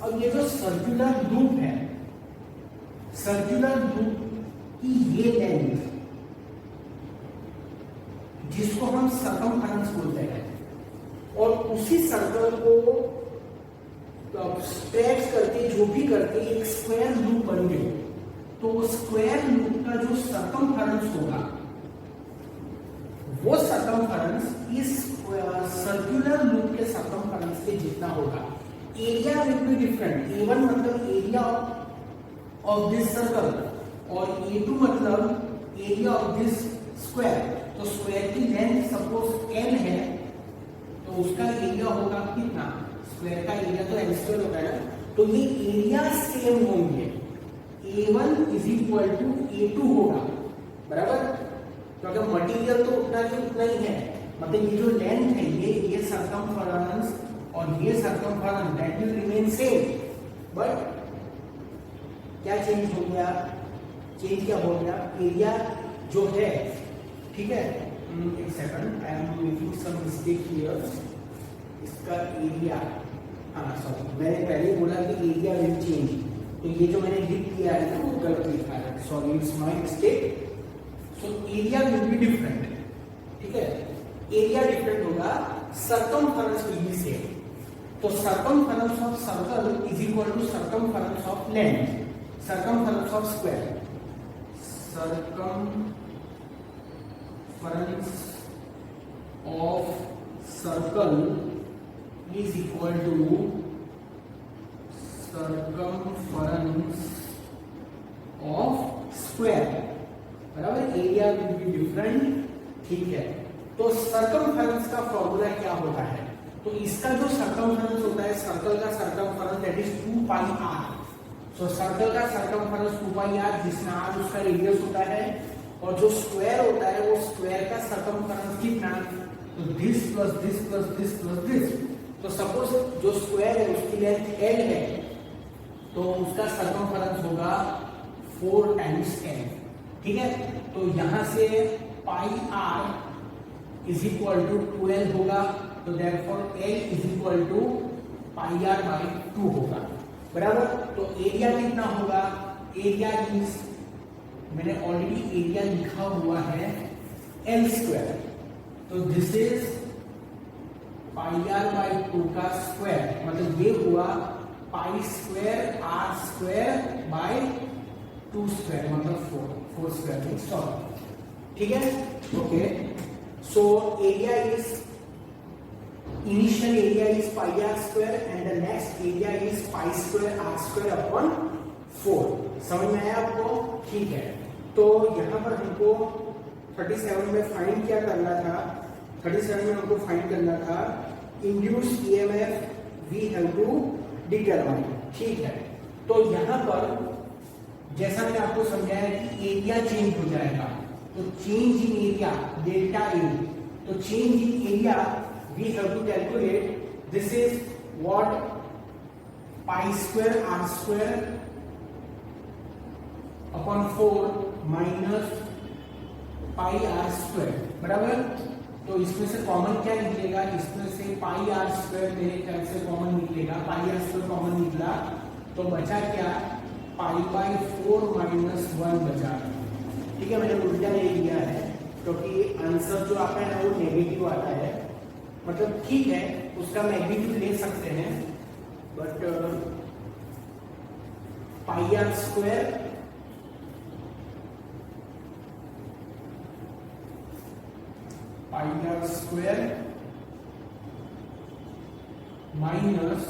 और ये जो सर्कुलर लूप है, सर्कुलर लूप की ये लेंथ जिसको हम सर्कमफेरेंस बोलते हैं, और उसी सर्कल को स्ट्रेच करके जो भी करके एक स्क्वायर लूप बन गई, तो वो स्क्वायर लूप का जो सर्कमफेरेंस होगा वो सर्कमफेरेंस इस सर्कुलर लूप के सर्कमफेरेंस के जितना होगा। Area will be different, A1 मतलब एरिया ऑफ दिस सर्कल और A2 मतलब एरिया ऑफ दिस स्क्वायर। तो स्क्वायर की लेंथ सपोज L है तो उसका एरिया होगा कितना, स्क्वायर का एरिया तो L स्क्वायर होगा ना, तो ये एरिया सेम होंगे, A1 is equal to A2 होगा, बराबर, क्योंकि मटेरियल तो उतना ही है, मतलब ये जो लेंथ है ये सर्कमफरेंस और ये circumference that will remain same, but क्या चेंज हो गया, चेंज क्या हो गया, एरिया जो है, ठीक है, एक second, I am making some mistake here, इसका एरिया, हाँ सॉरी, मैंने पहले बोला कि एरिया विल चेंज, तो ये जो मैंने लिख दिया है ना वो गलत लिखा है, sorry it's my mistake. So area will be different, ठीक है, एरिया डिफरेंट होगा, सर्कमफरेंस विल बी सेम। तो circumference of circle is equal to circumference of length, circumference of square, circumference of circle is equal to circumference of square, बराबर, area will be different, ठीक है। तो circumference का formula क्या होता है, तो इसका जो सर्कमफरेंस होता है, सर्कल का circumference that is 2 pi r। तो सर्कल का सर्कमफरेंस 2 पाई r, जिसमें r उसका रेडियस होता है, और जो स्क्वायर होता है वो स्क्वायर का सर्कमफरेंस कितना, तो this plus this plus this plus this. तो सपोज जो स्क्वायर है उसकी लेंथ l है, तो उसका सर्कमफरेंस होगा 4 टाइम्स l, ठीक है। तो यहां से pi r is equal to 12 होगा, तो therefore l is equal to pi r by 2 होगा, बराबर। तो एरिया कितना होगा, एरिया इज, मैंने ऑलरेडी एरिया लिखा हुआ है एल स्क्वायर, तो this is pi R by 2 का स्क्वायर, मतलब ये हुआ pi square R square by 2 square, मतलब 4 स्क्वायर, सॉरी, ठीक है, okay. So area is, initial area is pi r square and the next area is pi square r square upon 4। समझ में आया आपको, ठीक है। तो यहाँ पर हमको 37 में फाइंड क्या करना था, 37 में हमको फाइंड करना था induce EMF we have to determine, ठीक है। तो यहाँ पर जैसा मैंने आपको समझाया कि एरिया चेंज हो जाएगा, तो change in area delta A, तो change in area we have to calculate, this is what pi square r square upon 4 minus pi r square, बराबर। तो इसमें से कॉमन क्या निकलेगा, इसमें से पाई r square मेरे ख्याल से कॉमन निकलेगा, पाई r square कॉमन निकला, तो बचा क्या, पाई बाई 4 माइनस 1 बचा, ठीक है। मैंने उल्टा ले लिया है क्योंकि आंसर जो आता है ना वो नेगेटिव आता है, मतलब ठीक है उसका मैग्नीट्यूड ले सकते हैं, but pi are square minus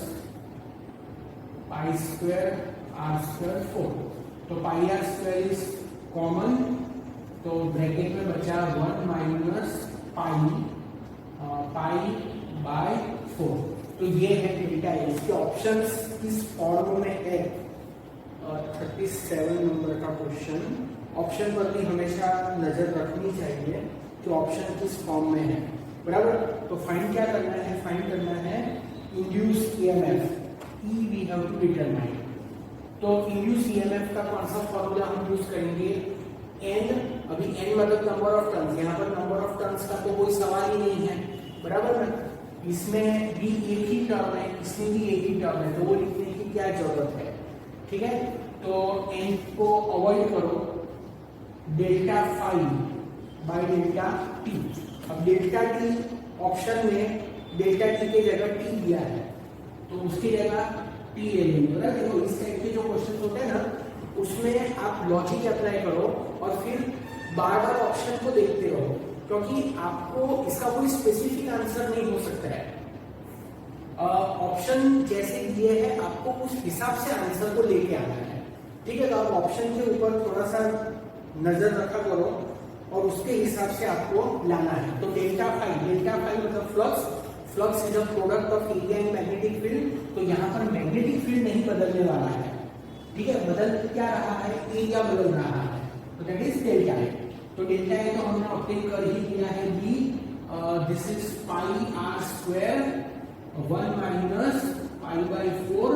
pi square R square 4, तो pi are square is common, तो ब्रैकेट में बचा 1 माइनस पाई बाय 4, तो ये है डेल्टा ए। इसके ऑप्शंस किस फॉर्म में है, 37 नंबर का क्वेश्चन, ऑप्शन पर भी हमेशा नजर रखनी चाहिए कि ऑप्शन किस फॉर्म में है, बराबर। तो फाइंड क्या करना है, फाइंड करना है induce EMF, E we have to determine. तो इंड्यूस ईएमएफ का कौन सा फॉर्मूला हम यूज करेंगे, एन, अभी एन मतलब नंबर ऑफ टर्न्स, यहाँ पर नंबर ऑफ टर्न्स का तो कोई सवाल ही नहीं है, बराबर ना, इसमें भी एक ही टर्म है, इसमें भी एक ही टर्म है, तो वो लिखने की क्या जरूरत है, ठीक है। तो एन को अवॉइड करो, delta phi by delta T. अब डेल्टा टी ऑप्शन में डेल्टा टी की जगह टी दिया है, तो उसकी जगह टी ले लेंगे, बराबर। देखो इस टाइप के जो क्वेश्चन होते हैं ना, उसमें आप लॉजिक अप्लाई करो और फिर बार बार ऑप्शन को देखते रहो, क्योंकि आपको इसका कोई स्पेसिफिक आंसर नहीं हो सकता है। ऑप्शन जैसे दिए हैं आपको उस हिसाब से आंसर को लेके आना है, ठीक है। तो आप ऑप्शन के ऊपर थोड़ा सा नजर रखा करो और उसके हिसाब से आपको लाना है। तो डेल्टा फाई मतलब flux, flux is a product of area and magnetic field, तो यहाँ पर मैग्नेटिक फील्ड नहीं बदलने वाला है, ठीक है। बदल क्या रहा है, एरिया बदल रहा है, तो दैट इज डेल्टा ए। तो डेल्टा ए तो हमने ऑब्टेन कर ही लिया है, B this is pi are square 1 minus pi by 4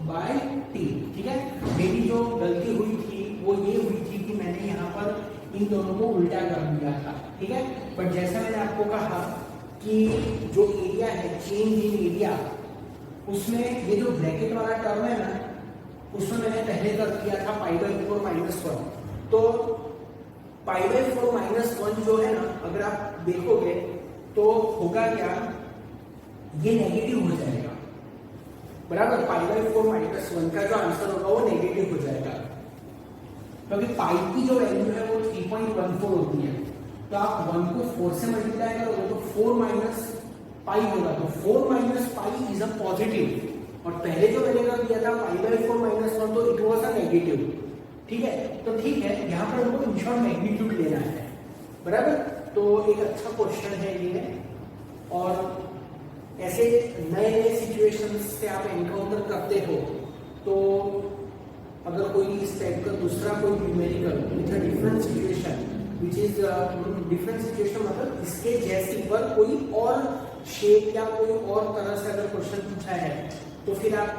by T. ठीक है, मेरी जो गलती हुई थी वो ये हुई थी कि मैंने यहाँ पर इन दोनों को उल्टा कर दिया था। ठीक है, पर जैसा मैंने आपको कहा कि जो एरिया है चेंज इन एरिया, उसमें ये जो ब्रैकेट वाला टर्म है ना, उसमें मैंने पहले कर दिया था पाई बाई 4 माइनस 1। तो पाई बाई 4 माइनस 1 जो है ना, अगर आप देखोगे तो होगा क्या, ये नेगेटिव हो जाएगा, बराबर। पाई बाई 4 माइनस 1 का जो आंसर होगा वो नेगेटिव हो जाएगा, क्योंकि पाई की जो वैल्यू है वो 3.14 होती है। तो आप 1 को 4 से मल्टीप्लाई करोगे तो 4 माइनस पाई होगा, तो 4 minus pi is a positive. और पहले जो मैंने कर दिया था पाई बाई 4 माइनस 1, तो इट वाज अ नेगेटिव। ठीक है, तो ठीक है, यहाँ पर हमको इन शॉर्ट मैग्नीट्यूड लेना है, बराबर। तो एक अच्छा क्वेश्चन है ये, और ऐसे नए नए सिचुएशंस से आप एनकाउंटर करते हो, तो अगर कोई इस टाइप का दूसरा कोई numerical with a different situation which is different situation, मतलब इसके जैसी पर कोई और शेप या कोई और तरह से अगर क्वेश्चन पूछा है, तो फिर आप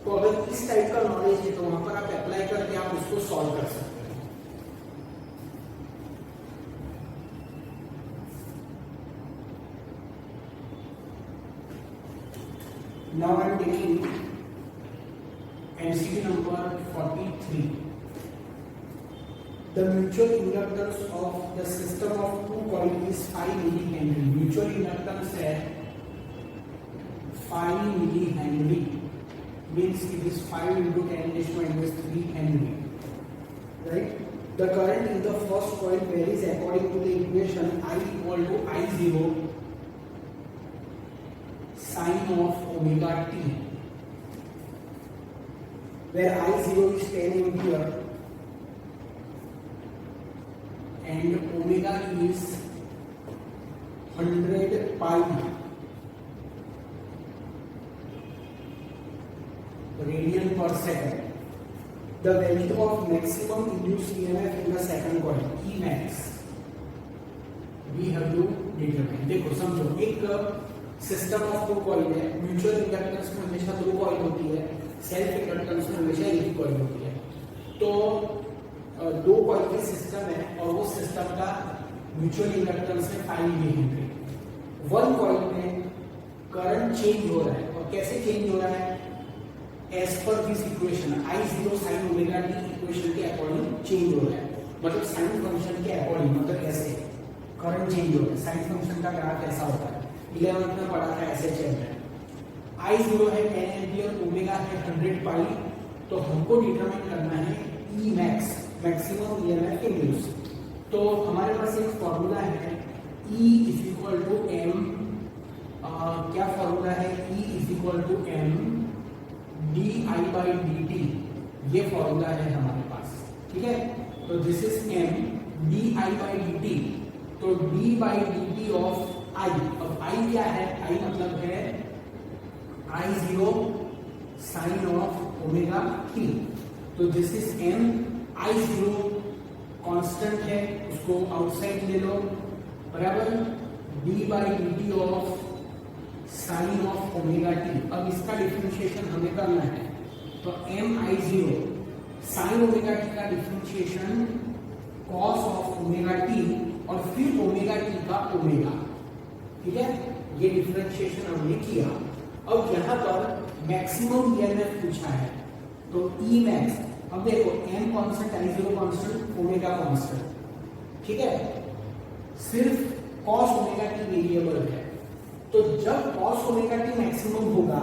तो अगर इस टाइप का नॉलेज है तो वहां पर आप अप्लाई करके आप उसको सॉल्व कर सकते हैं। Now I am taking MCQ number 43. The mutual inductance of the system of two coils is 5 millihenry. Mutual inductance है 5 millihenry, means it is 5 into 10⁻³ Henry. Right? The current in the first coil varies according to the equation I equal to I0 sin of omega t, where I0 is 10 ampere and omega is 100 pi radian per second. The value of maximum induced EMF in the second coil, Emax, we have to determine. देखो समझो, एक system of to coil है, mutual inductance में हमेशा दो coil होती है, self inductance में हमेशा एक ही कॉइल होती है। तो दो कॉइल की सिस्टम है और वो सिस्टम का म्यूचुअल इंडक्टेंस है 5 मिलीहेनरी। वन कॉइल में करंट चेंज हो रहा है, और कैसे चेंज हो रहा है, as per this equation I0 sin omega t equation के अकॉर्डिंग चेंज हो रहा है, मतलब साइन फंक्शन के अकॉर्डिंग, मतलब ऐसे करंट चेंज हो रहा है। साइन फंक्शन का ग्राफ ऐसा होता है, 11th में पढ़ा था, ऐसे चल रहा है। I0 है 10 एम्पियर, ओमेगा है 100 पाई, तो हमको डिटरमाइन करना है E max, maximum EMF induce. तो हमारे पास एक फॉर्मूला है E is equal to M, क्या फॉर्मूला है, E is equal to M di/dt, ये फॉर्मूला है हमारे पास। ठीक है, तो दिस इज M di/dt, तो d/dt ऑफ I, अब I क्या है, I मतलब है I0 sine of omega t, तो this is M। I0 constant है, उसको आउटसाइड ले लो, बराबर, d/dt of sine of omega t। अब इसका डिफरेंशिएशन हमें करना है, तो Mi0 साइन ओमेगा t का differentiation cos of omega t, और फिर ओमेगा t का ओमेगा। ठीक है, ये डिफरेंशिएशन हमने किया। अब यहाँ पर मैक्सिमम ईएमएफ पूछा है, तो E max, अब देखो M constant, I0 constant, omega constant. ठीक है, सिर्फ कॉस ओमेगा t वेरिएबल है, तो जब कॉस ओमेगा t मैक्सिमम होगा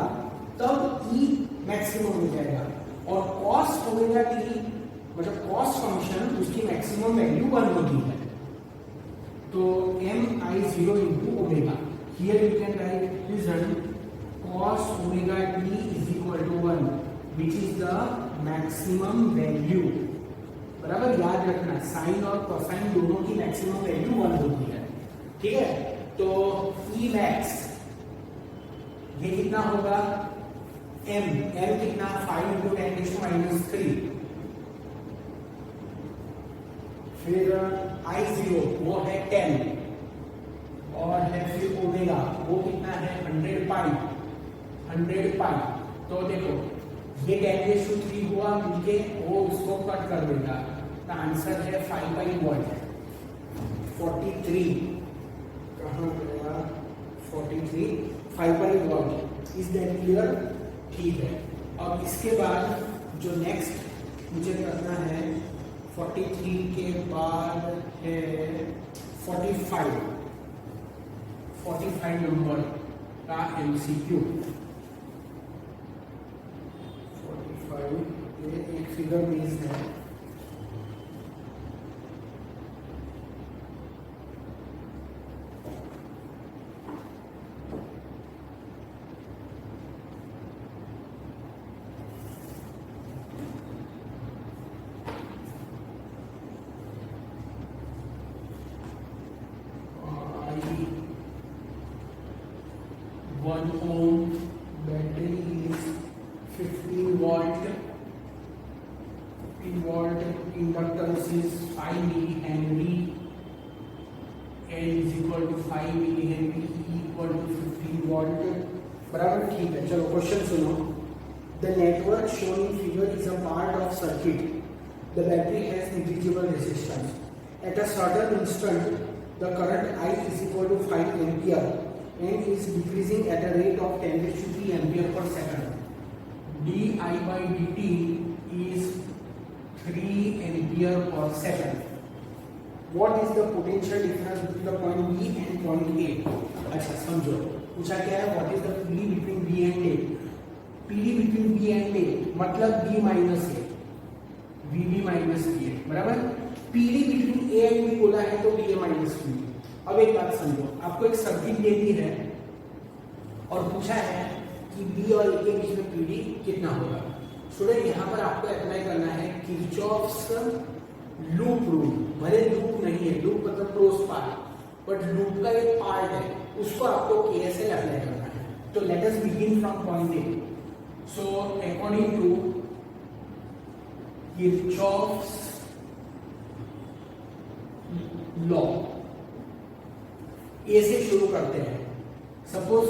तब E मैक्सिमम हो जाएगा, और कॉस ओमेगा t मतलब कॉस फंक्शन उसकी मैक्सिमम वैल्यू 1 होती है, तो Mi0 into omega. Here you can write result cos omega t is equal to 1, which is the maximum value, बराबर। याद रखना, साइन और कोसाइन दोनों की मैक्सिमम वैल्यू 1 होती है। ठीक है, तो E max ये कितना होगा, M कितना, 5 into 10⁻³ फिर I0 वो है 10, और है 100 पाई। तो देखो ये 10⁻³ हुआ मिलके वो उसको कट कर देगा, तो आंसर है 5/1। 43 कहाँ गया, 43 5/1। Is that clear? ठीक है। अब इसके बाद जो नेक्स्ट मुझे करना है 43 के बाद है 45 नंबर का MCQ। 45 ये एक फिगर बेस्ड है। One ohm battery is 15 volt. 15 volt inductance is 5 millihenry. L is equal to 5 millihenry. E equal to 15 volt. बराबर, ठीक है। चलो क्वेश्चन सुनो। The network shown in figure is a part of circuit. The battery has negligible resistance. At a certain instant, the current I is equal to 5 ampere. And is decreasing at a rate of 10⁻³ ampere per second. di/dt is 3 ampere per second. What is the potential difference between the point B and point A? अच्छा समझो, पूछा क्या है, what is the PD between B and A? PD between B and A मतलब B minus A, VB minus BA, बराबर। PD between A and B बोला है तो BA minus B। अब एक बात समझो, आपको एक सर्किट दे दी है और पूछा है कि बी और ए के बीच में पीडी कितना होगा। स्टूडेंट यहाँ पर आपको अप्लाई करना है किरचॉफ्स लूप रूल। भले लूप नहीं है, लूप मतलब क्लोज पाथ, बट लूप का एक पार्ट है, उसको आपको केएसएल अप्लाई करना है। तो let us begin from point A. So according to Kirchhoff's law, A से शुरू करते हैं। Suppose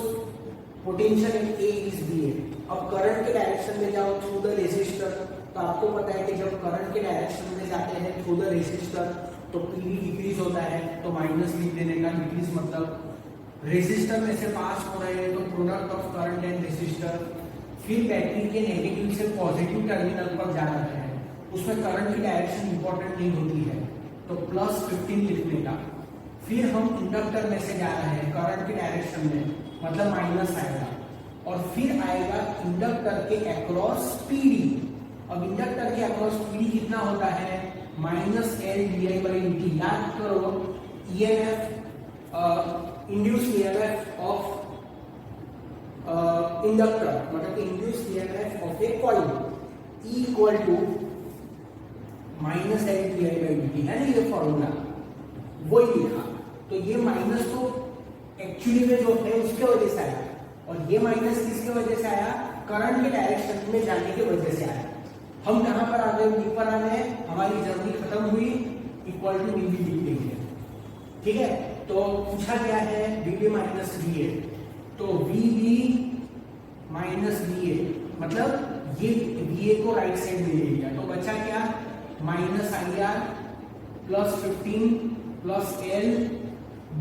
potential in A is B A. अब करंट के डायरेक्शन में जाओ थ्रू द रेसिस्टर, तो आपको पता है कि जब करंट के डायरेक्शन में जाते हैं थ्रू द रेसिस्टर तो पीडी डिक्रीज होता है, तो माइनस लिख देने का। डिक्रीज मतलब रेसिस्टर में से पास हो रहे हैं तो product of current and resistor. फिर बैटरी के नेगेटिव से पॉजिटिव टर्मिनल पर जा रहे हैं, उसमें करंट की डायरेक्शन इंपॉर्टेंट नहीं होती है, तो +15 लिखने का। फिर हम इंडक्टर में से जा रहे हैं करंट की डायरेक्शन में, मतलब माइनस आएगा, और फिर आएगा इंडक्टर के अक्रॉस पीडी। अब इंडक्टर के अक्रॉस पीडी कितना होता है, -L di/dt। याद करो EMF, induce EMF of inductor मतलब induce EMF of a coil equal to -L di/dt है ना, ये फॉर्मूला वही लिखा। तो ये माइनस तो एक्चुअली में जो है उसके वजह से आया, और ये माइनस किसके वजह से आया, करंट के डायरेक्शन में जाने की वजह से आया। हम कहां पर आ गए, बी पर आ गए, हमारी जर्नी खत्म हुई, इक्वल टू VB लिख देंगे। ठीक है, तो पूछा क्या है VB माइनस VA, तो VB माइनस VA मतलब ये VA को राइट साइड में ले लिया, तो बचा क्या, -IR +15 +L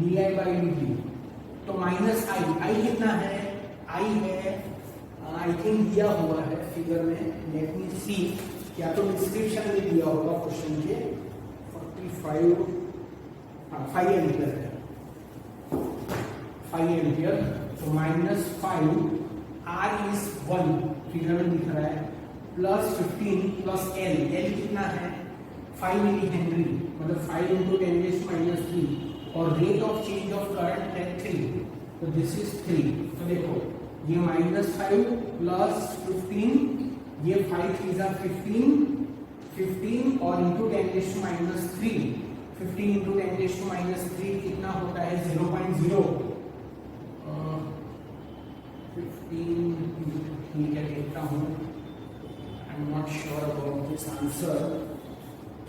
di/dt। तो -I कितना है, I है, आई थिंक दिया हुआ है फिगर में, लेट मी सी, क्या तो डिस्क्रिप्शन में दिया होगा क्वेश्चन के। 45 5 एम्पियर है, 5 एम्पियर, तो -5 R इज 1 फिगर में दिख रहा है, +15 +L कितना है 5 मिली हेनरी, मतलब 5 × 10⁻³ और rate of change of current है 3, तो दिस इज 3। तो देखो ये -5 +15, ये 5 3 15 और इंटू 10⁻³ 15 × 10⁻³ कितना होता है 0.0। 15, ठीक है देखता हूँ, आई am not sure about this answer,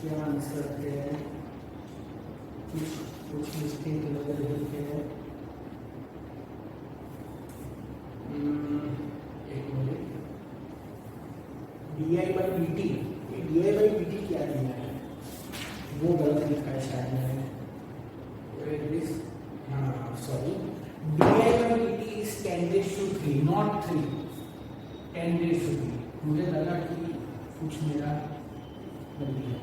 क्या आंसर है, कुछ मिस्टेक लग रही है। is sorry, di/dt is 10⁻³ not 3, 10⁻³। मुझे लगा कि कुछ मेरा गलती है,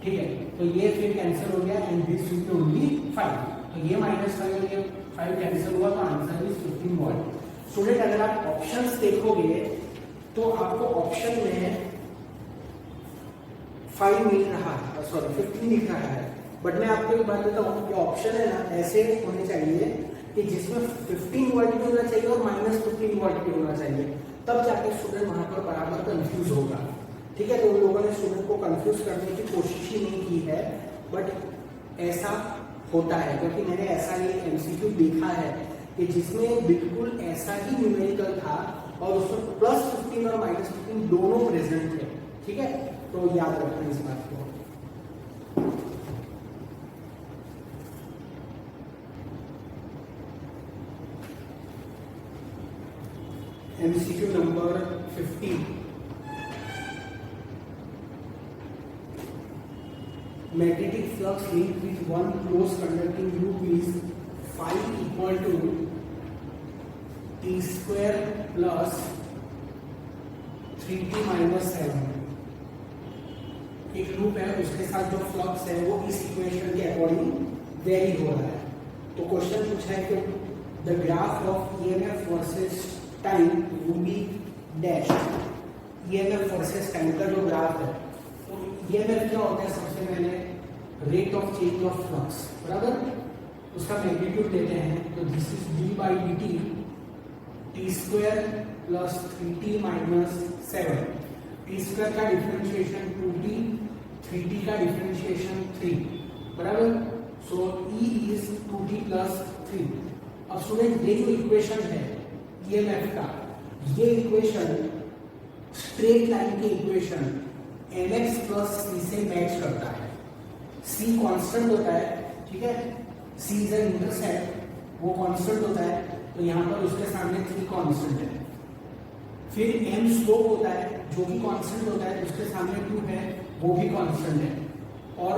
ठीक है। तो ये फिर कैंसिल हो गया and this will be only 5, तो ये -5 और ये 5 कैंसिल हुआ, तो आंसर इज 15 वॉट। स्टूडेंट अगर आप ऑप्शंस देखोगे तो आपको ऑप्शन में 5 मिल रहा है, सॉरी 15 लिख रहा है, बट मैं आपको एक बात बताऊं कि ऑप्शन है ना ऐसे होने चाहिए कि जिसमें 15 वॉट भी होना चाहिए और -15 वॉट भी होना चाहिए, तब जाके स्टूडेंट वहां पर बराबर कंफ्यूज होगा, ठीक है। तो उन लोगों ने स्टूडेंट को कंफ्यूज करने की कोशिश ही नहीं की है, बट ऐसा होता है क्योंकि मैंने ऐसा ही एमसीक्यू देखा है कि जिसमें बिल्कुल ऐसा ही न्यूमेरिकल था और उसमें +15 और -15 दोनों प्रेजेंट थे, ठीक है। तो याद रखना इस बात को। MCQ number 15, magnetic flux linked with one close conducting loop is phi equal to t square plus 3t minus 7। एक लूप है उसके साथ जो फ्लक्स है वो इस इक्वेशन के अकॉर्डिंग वेरी हो रहा है। तो क्वेश्चन पूछा है कि the graph of EMF versus time will be dash. EMF versus time का जो ग्राफ है, तो ईएमएफ क्या होता है, सबसे पहले rate of change of flux, बराबर, उसका मैग्नीट्यूड लेते हैं, तो this is d/dt t square plus 3t minus 7। T square का डिफरेंशिएशन 2t, 3t का डिफरेंशिएशन 3, बराबर। सो E इज 2t प्लस 3। अब स्टूडेंट ये जो इक्वेशन है ईएमएफ का, ये इक्वेशन स्ट्रेट लाइन की इक्वेशन mx प्लस c से मैच करता है। c कांस्टेंट होता है, ठीक है, c इज एन इंटरसेप्ट, वो कांस्टेंट होता है, तो यहाँ पर उसके सामने 3 कांस्टेंट है। फिर m स्लोप होता है जो भी कांस्टेंट होता है, उसके सामने 2 है, वो भी कांस्टेंट है, और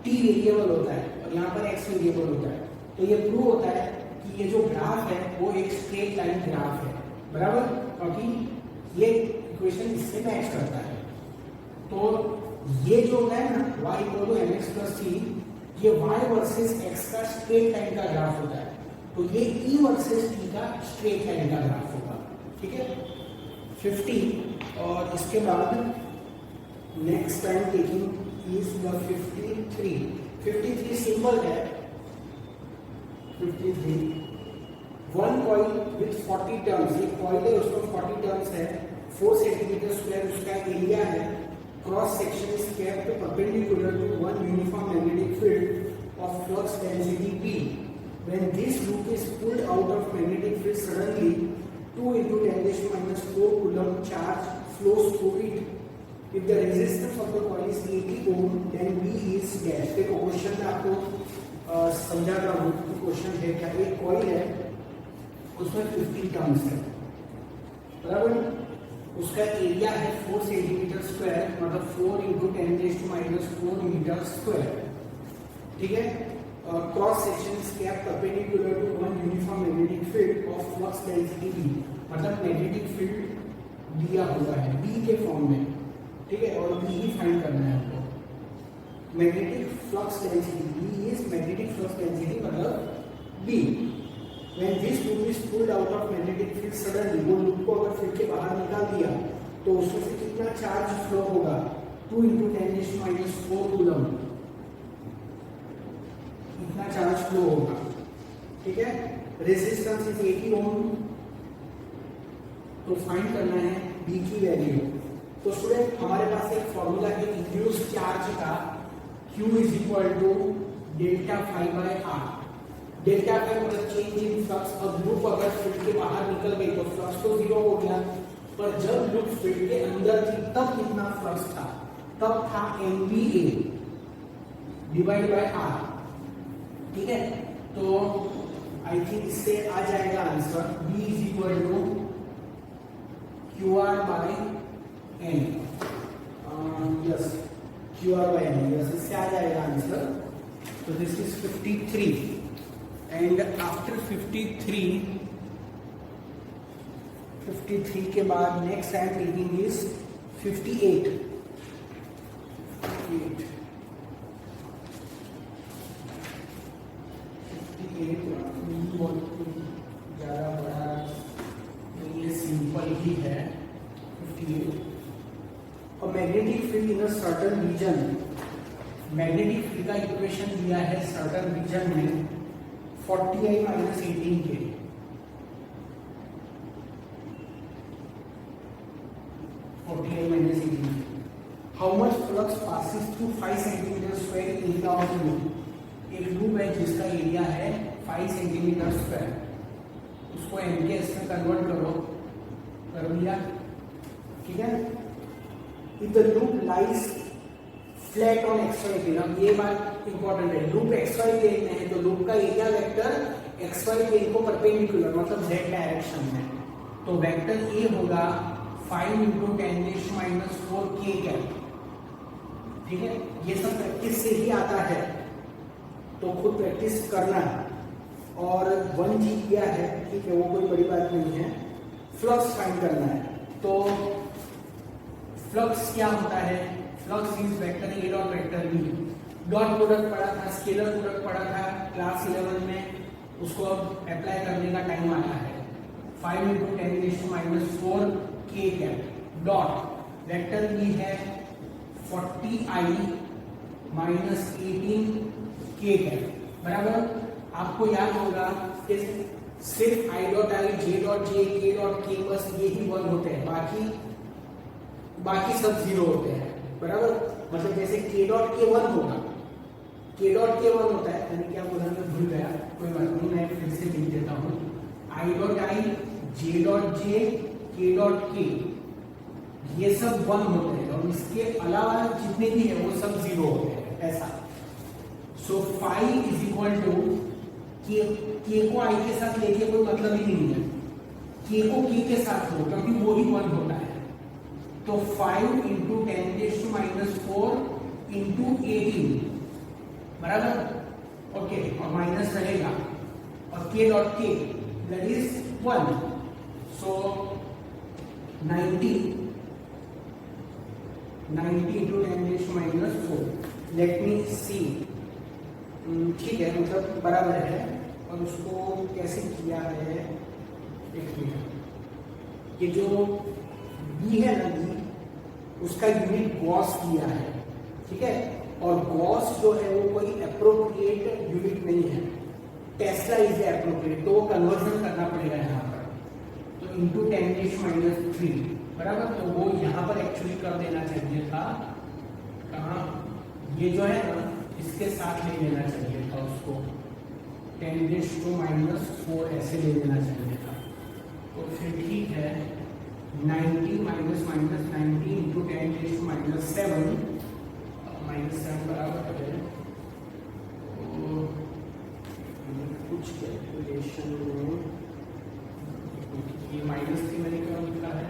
t वेरिएबल होता है और यहाँ पर x वेरिएबल होता है। तो ये प्रूव होता है कि ये जो ग्राफ है वो एक स्ट्रेट लाइन ग्राफ है, बराबर, क्योंकि ये इक्वेशन इससे मैच करता है। तो ये जो है ना y = mx + c, ये y वर्सेस x का स्ट्रेट लाइन का ग्राफ होता है, तो ये e वर्सेस t का स्ट्रेट लाइन का ग्राफ होगा, ठीक है। 50 और इसके बाद next time taking is the 53 simple है। 53 वन कॉइल विथ 40 टर्न्स, ये कॉइल है उसमें 40 टर्न्स है, 4 सेंटीमीटर स्क्वायर उसका एरिया है, cross section is kept perpendicular to one uniform magnetic field of flux density P। When this loop is pulled out of magnetic field suddenly, 2 × 10⁻⁴ coulomb charge flows through it. If the resistance of the coil is 80 ohm, then V is dash। देखो question में आपको समझा रहा हूँ कि question है क्या, एक कॉइल है उसमें 50 टर्न्स है, बराबर, उसका एरिया है 4 सेंटीमीटर स्क्वायर, मतलब 4 × 10⁻⁴ मीटर स्क्वायर, ठीक है। Cross section is kept perpendicular to one uniform magnetic field of flux density B, मतलब मैग्नेटिक फील्ड दिया हुआ है B के फॉर्म में, ठीक है, और B ही फाइंड करना है आपको। Magnetic flux density B is magnetic flux density मतलब B। When this loop is pulled out of magnetic field suddenly, वो लूप को अगर फील्ड के बाहर निकाल दिया तो उसमें से कितना चार्ज फ्लो होगा, 2 × 10⁻⁴ कूलम, इतना चार्ज फ्लो होगा, ठीक है। रेजिस्टेंस इज 80 ओम, तो फाइंड करना है B की वैल्यू। तो स्टूडेंट हमारे पास एक फॉर्मूला है इंड्यूस चार्ज का, Q = ΔΦ/R। डेल्टा फाई मतलब चेंज इन फ्लक्स। अब लूप अगर फील्ड के बाहर निकल गई तो फ्लक्स तो 0 हो गया, पर जब लूप फील्ड के अंदर थी तब कितना फ्लक्स था, तब था MVA /R, ठीक है। तो आई थिंक इससे आ जाएगा answer B = QR/N। Yes, QR/N, yes, इससे आ जाएगा आंसर। तो दिस इज 53। एंड आफ्टर 53 के बाद next I am taking is 58 ज़्यादा बड़ा ये सिंपल ही है 58। और magnetic field in a certain region, magnetic field का इक्वेशन दिया है सर्टेन रीजन में 40I - 18K। How much flux passes through 5 centimetre square area of loop. एक लूप है जिसका एरिया है 5 सेंटीमीटर स्क्वायर, उसको एमकेएस में कन्वर्ट करो, कर दिया, ठीक है। If the loop lies flat on XY plane, अब ये बात इंपॉर्टेंट है, लूप XY प्लेन में है तो लूप का एरिया वेक्टर XY प्लेन को परपेंडिकुलर मतलब Z डायरेक्शन में, तो वेक्टर ए होगा 5 × 10⁻⁴K कैप, ठीक है। ये सब प्रैक्टिस से ही आता है, तो खुद प्रैक्टिस करना। और 1G किया है, ठीक है, वो कोई बड़ी बात नहीं है। फ्लक्स फाइंड करना है, तो फ्लक्स क्या होता है, flux is vector A dot vector B. Dot product पढ़ा था, स्केलर प्रोडक्ट पढ़ा था क्लास 11 में, उसको अब अप्लाई करने का टाइम आया है। 5 × 10⁻⁴K cap dot vector B है 40I - 18K कैप, बराबर। आपको याद होगा कि सिर्फ I dot I, J dot J, K dot K बस ये ही 1 होते हैं, बाकी सब 0 होते हैं, बराबर। मतलब जैसे K डॉट K 1 होगा, K डॉट K 1 होता है, मैंने क्या बोला मैं भूल गया, कोई बात नहीं, मैं फिर से लिख देता हूँ। I dot I, J dot J, K dot K, ये सब 1 होते हैं, और इसके अलावा जितने भी है वो सब 0 होते हैं, ऐसा। सो 5 इज इक्वल टू K को I के साथ लेके कोई मतलब ही नहीं है, K को K के साथ लो क्योंकि वो ही 1 होता है। तो 5 × 10⁻⁴ × 18, बराबर, ओके, और माइनस रहेगा, और K dot K that is 1, so 90 × 10⁻⁴। Let me see, ठीक है, मतलब बराबर है। और उसको कैसे किया है, एक मिनट, ये जो बी है ना, बी उसका यूनिट गॉस दिया है, ठीक है। और गॉस जो है वो कोई एप्रोप्रिएट यूनिट नहीं है, टेस्ला इज एप्रोप्रिएट, तो वो कन्वर्जन करना पड़ेगा यहाँ पर, तो इंटू 10⁻³ बराबर। तो वो यहाँ पर एक्चुअली कर देना चाहिए था, कहाँ, ये जो है ना इसके साथ ले लेना चाहिए था उसको, 10⁻⁴ ऐसे ले लेना चाहिए था, तो फिर ठीक है। 90 - -90 × 10⁻⁷ बराबर है, तो कुछ कैलकुलेशन में ये -3 मैंने क्या लिखा है,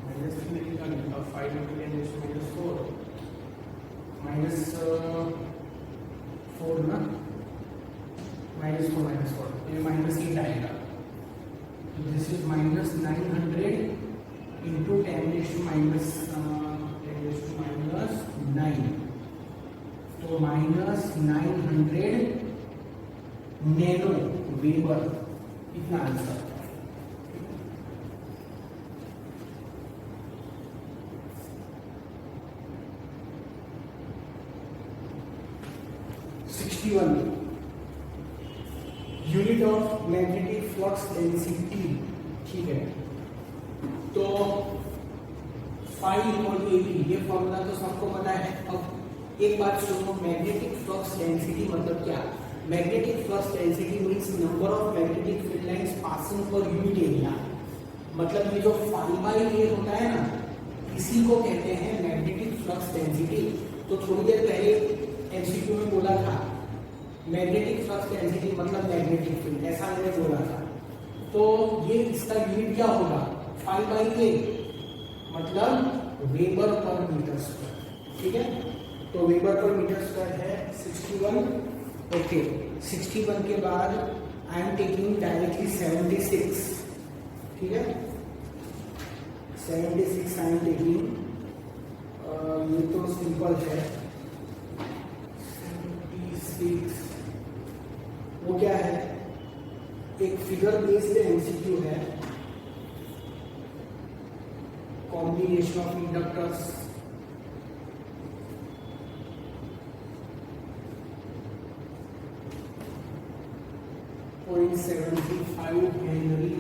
-3 मैंने क्या लिखा, 5 × 10⁻⁴ -4 ना, -4 ये -8 आएगा, तो दिस इज -900 × 10⁻⁹, तो -900 नैनो वेबर, इतना answer. Unit of magnetic flux density, ठीक है। तो फाई इक्वल टू AB, ये फॉर्मूला तो सबको पता है। अब एक बात सुनो, मैग्नेटिक फ्लक्स डेंसिटी मतलब क्या? Magnetic flux density means number of magnetic field lines passing per unit area. मतलब ये जो फाई बाई ए होता है ना, इसी को कहते हैं मैग्नेटिक फ्लक्स डेंसिटी। तो थोड़ी देर पहले एमसीक्यू में बोला था मैग्नेटिक फ्लक्स डेंसिटी मतलब मैग्नेटिक फील्ड, ऐसा मैंने बोला था। तो ये इसका यूनिट क्या होगा? फाई बाई ए मतलब वेबर पर मीटर स्क्वायर, ठीक है। तो वेबर पर मीटर स्क्वायर है 61, ओके 61 के बाद आई एम टेकिंग डायरेक्टली 76, ठीक है, 76 आई एम टेकिंग, ये तो सिंपल है, 76 वो क्या है, एक फिगर बेस्ड एमसीक्यू है, combination of inductors, .75 Henry,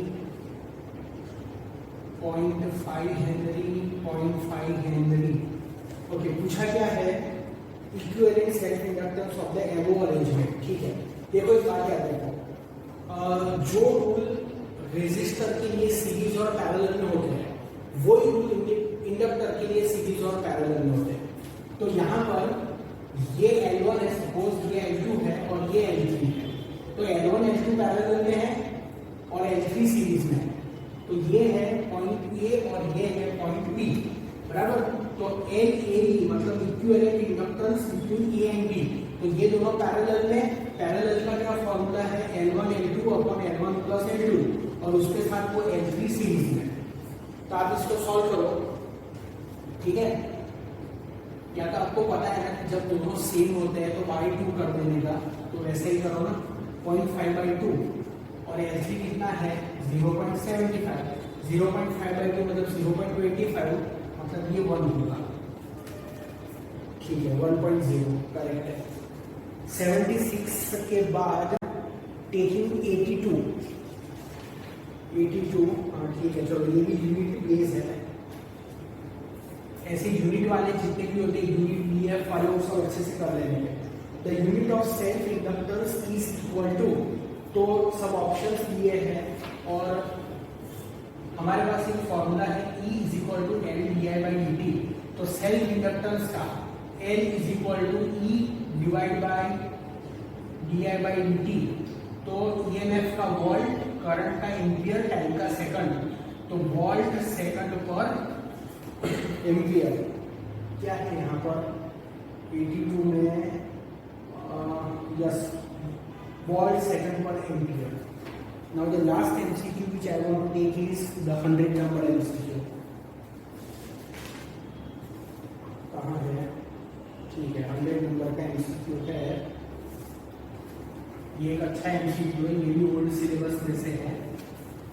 0.5 Henry, 0.5 Henry. Okay, पूछा क्या है, equivalent self inductance of the above arrangement, ठीक है। देखो इस बात याद रखो, जो रूल रेजिस्टर के लिए सीरीज और पैरेलल में होते हैं वही रूल इंडक्टर के लिए सीरीज और पैरेलल में होते हैं। तो यहाँ पर ये L1 है, सपोज ये L2 है और ये L3 है, तो L1 L2 पैरेलल में है और L3 सीरीज में है, तो ये है पॉइंट A और ये है पॉइंट B, बराबर। तो LAB मतलब equivalent inductance between A and B, तो ये दोनों पैरेलल में, पैरेलल का क्या फॉर्मूला है, L1 L2 upon L1 plus L2 और उसके साथ वो L3 सीरीज में। तो आप इसको सॉल्व करो, ठीक है। या तो आपको पता है ना कि जब दोनों सेम होते हैं तो बाई 2 कर देने का, तो वैसे ही करो ना, 0.5/2 और L3 कितना है 0.75, 0.5/2 मतलब 0.25, मतलब ये 1 होगा, ठीक है, 1.0 करेक्ट है। 76 के बाद टेकिंग 82, हाँ ठीक है, चलो ये भी यूनिट बेस है, ऐसे यूनिट वाले जितने भी होते हैं यूनिट BF वाले वो सब अच्छे से कर लेने हैं। The unit of self inductance is equal to, तो सब ऑप्शंस दिए हैं और हमारे पास एक फॉर्मूला है E is equal to LdI/dt, तो सेल्फ इंडक्टेंस का L is equal to E divide by DI/dt, तो EMF का वोल्ट, करंट का एम्पियर, टाइम का सेकंड, तो वोल्ट सेकंड पर एम्पियर क्या है यहाँ पर 82 में, yes, volt second per ampere. Now the last MCQ which I want to take is the 100 number MCQ. कहाँ है, ठीक है, 100 नंबर का एमसीक्यू है, ये एक अच्छा एमसीक्यू है, ये भी ओल्ड सिलेबस में से है,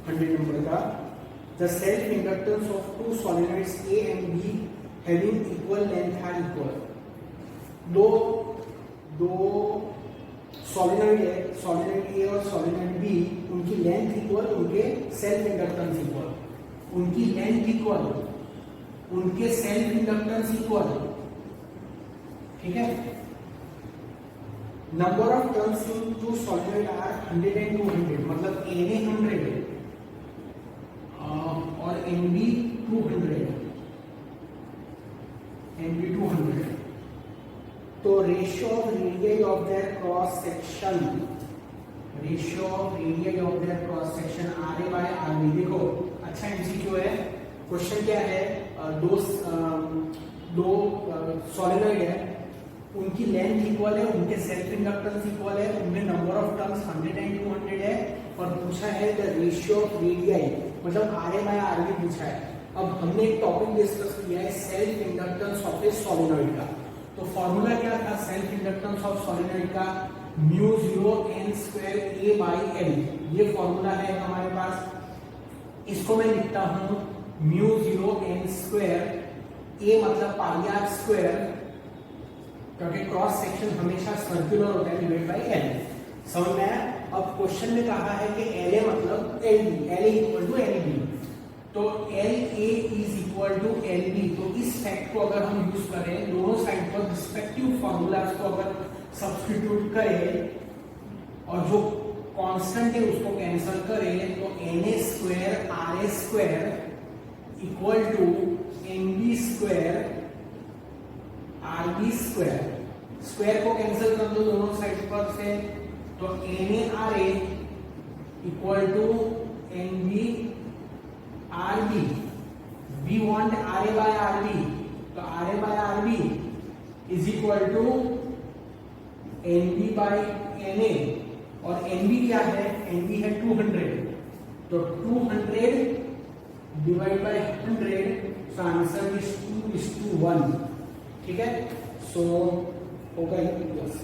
100 नंबर का। The self inductance of two solenoids A and B having equal length are equal. दो सोलिनॉइड है, सोलिनॉइड A और सोलिनॉइड B, उनकी लेंथ इक्वल, उनके सेल्फ इंडक्टेंस इक्वल, उनकी लेंथ इक्वल, उनके सेल्फ इंडक्टेंस इक्वल, ठीक है। Number of turns in two solenoid are 100 and 200, मतलब Na 100 और NB 200, तो ratio of radius of their cross section, RA/RB। देखो अच्छा एमसीक्यू है, क्वेश्चन क्या है, दो सॉलिनॉइड है, उनकी लेंथ इक्वल है, उनके सेल्फ इंडक्टेंस इक्वल है, उनमें नंबर ऑफ टर्न्स 100 and 200 है, और पूछा है द रेशियो ऑफ रेडियस, मतलब RA/RB पूछा है। अब हमने एक टॉपिक डिस्कस किया है self inductance of A solenoid का, तो फॉर्मूला क्या था सेल्फ इंडक्टेंस ऑफ सॉलिनॉइड का, μ0n²A/L, ये फॉर्मूला है हमारे पास। इसको मैं लिखता हूं μ0n², A मतलब πr², क्योंकि क्रॉस सेक्शन हमेशा सर्कुलर होता है, डिवाइड बाय L। समझ में आया। अब क्वेश्चन में कहा है कि LA मतलब LB, LA equal to LB, तो LA is equal to LB, तो इस फैक्ट को अगर हम यूज करें, दोनों साइड पर रिस्पेक्टिव फॉर्मूलाज को अगर सब्स्टिट्यूट करें और जो कांस्टेंट है उसको कैंसिल करें, तो Na² RA² equal to NB² RB², square को कैंसिल कर दो दोनों साइड पर से, तो NaRA equal to NbRB, we want RA/RB, तो RA/RB is equal to NB by NA, और एनबी क्या है, एनबी है 200, तो 200 divide by 100, so answer is 2:1। ठीक है, सो होगा यस।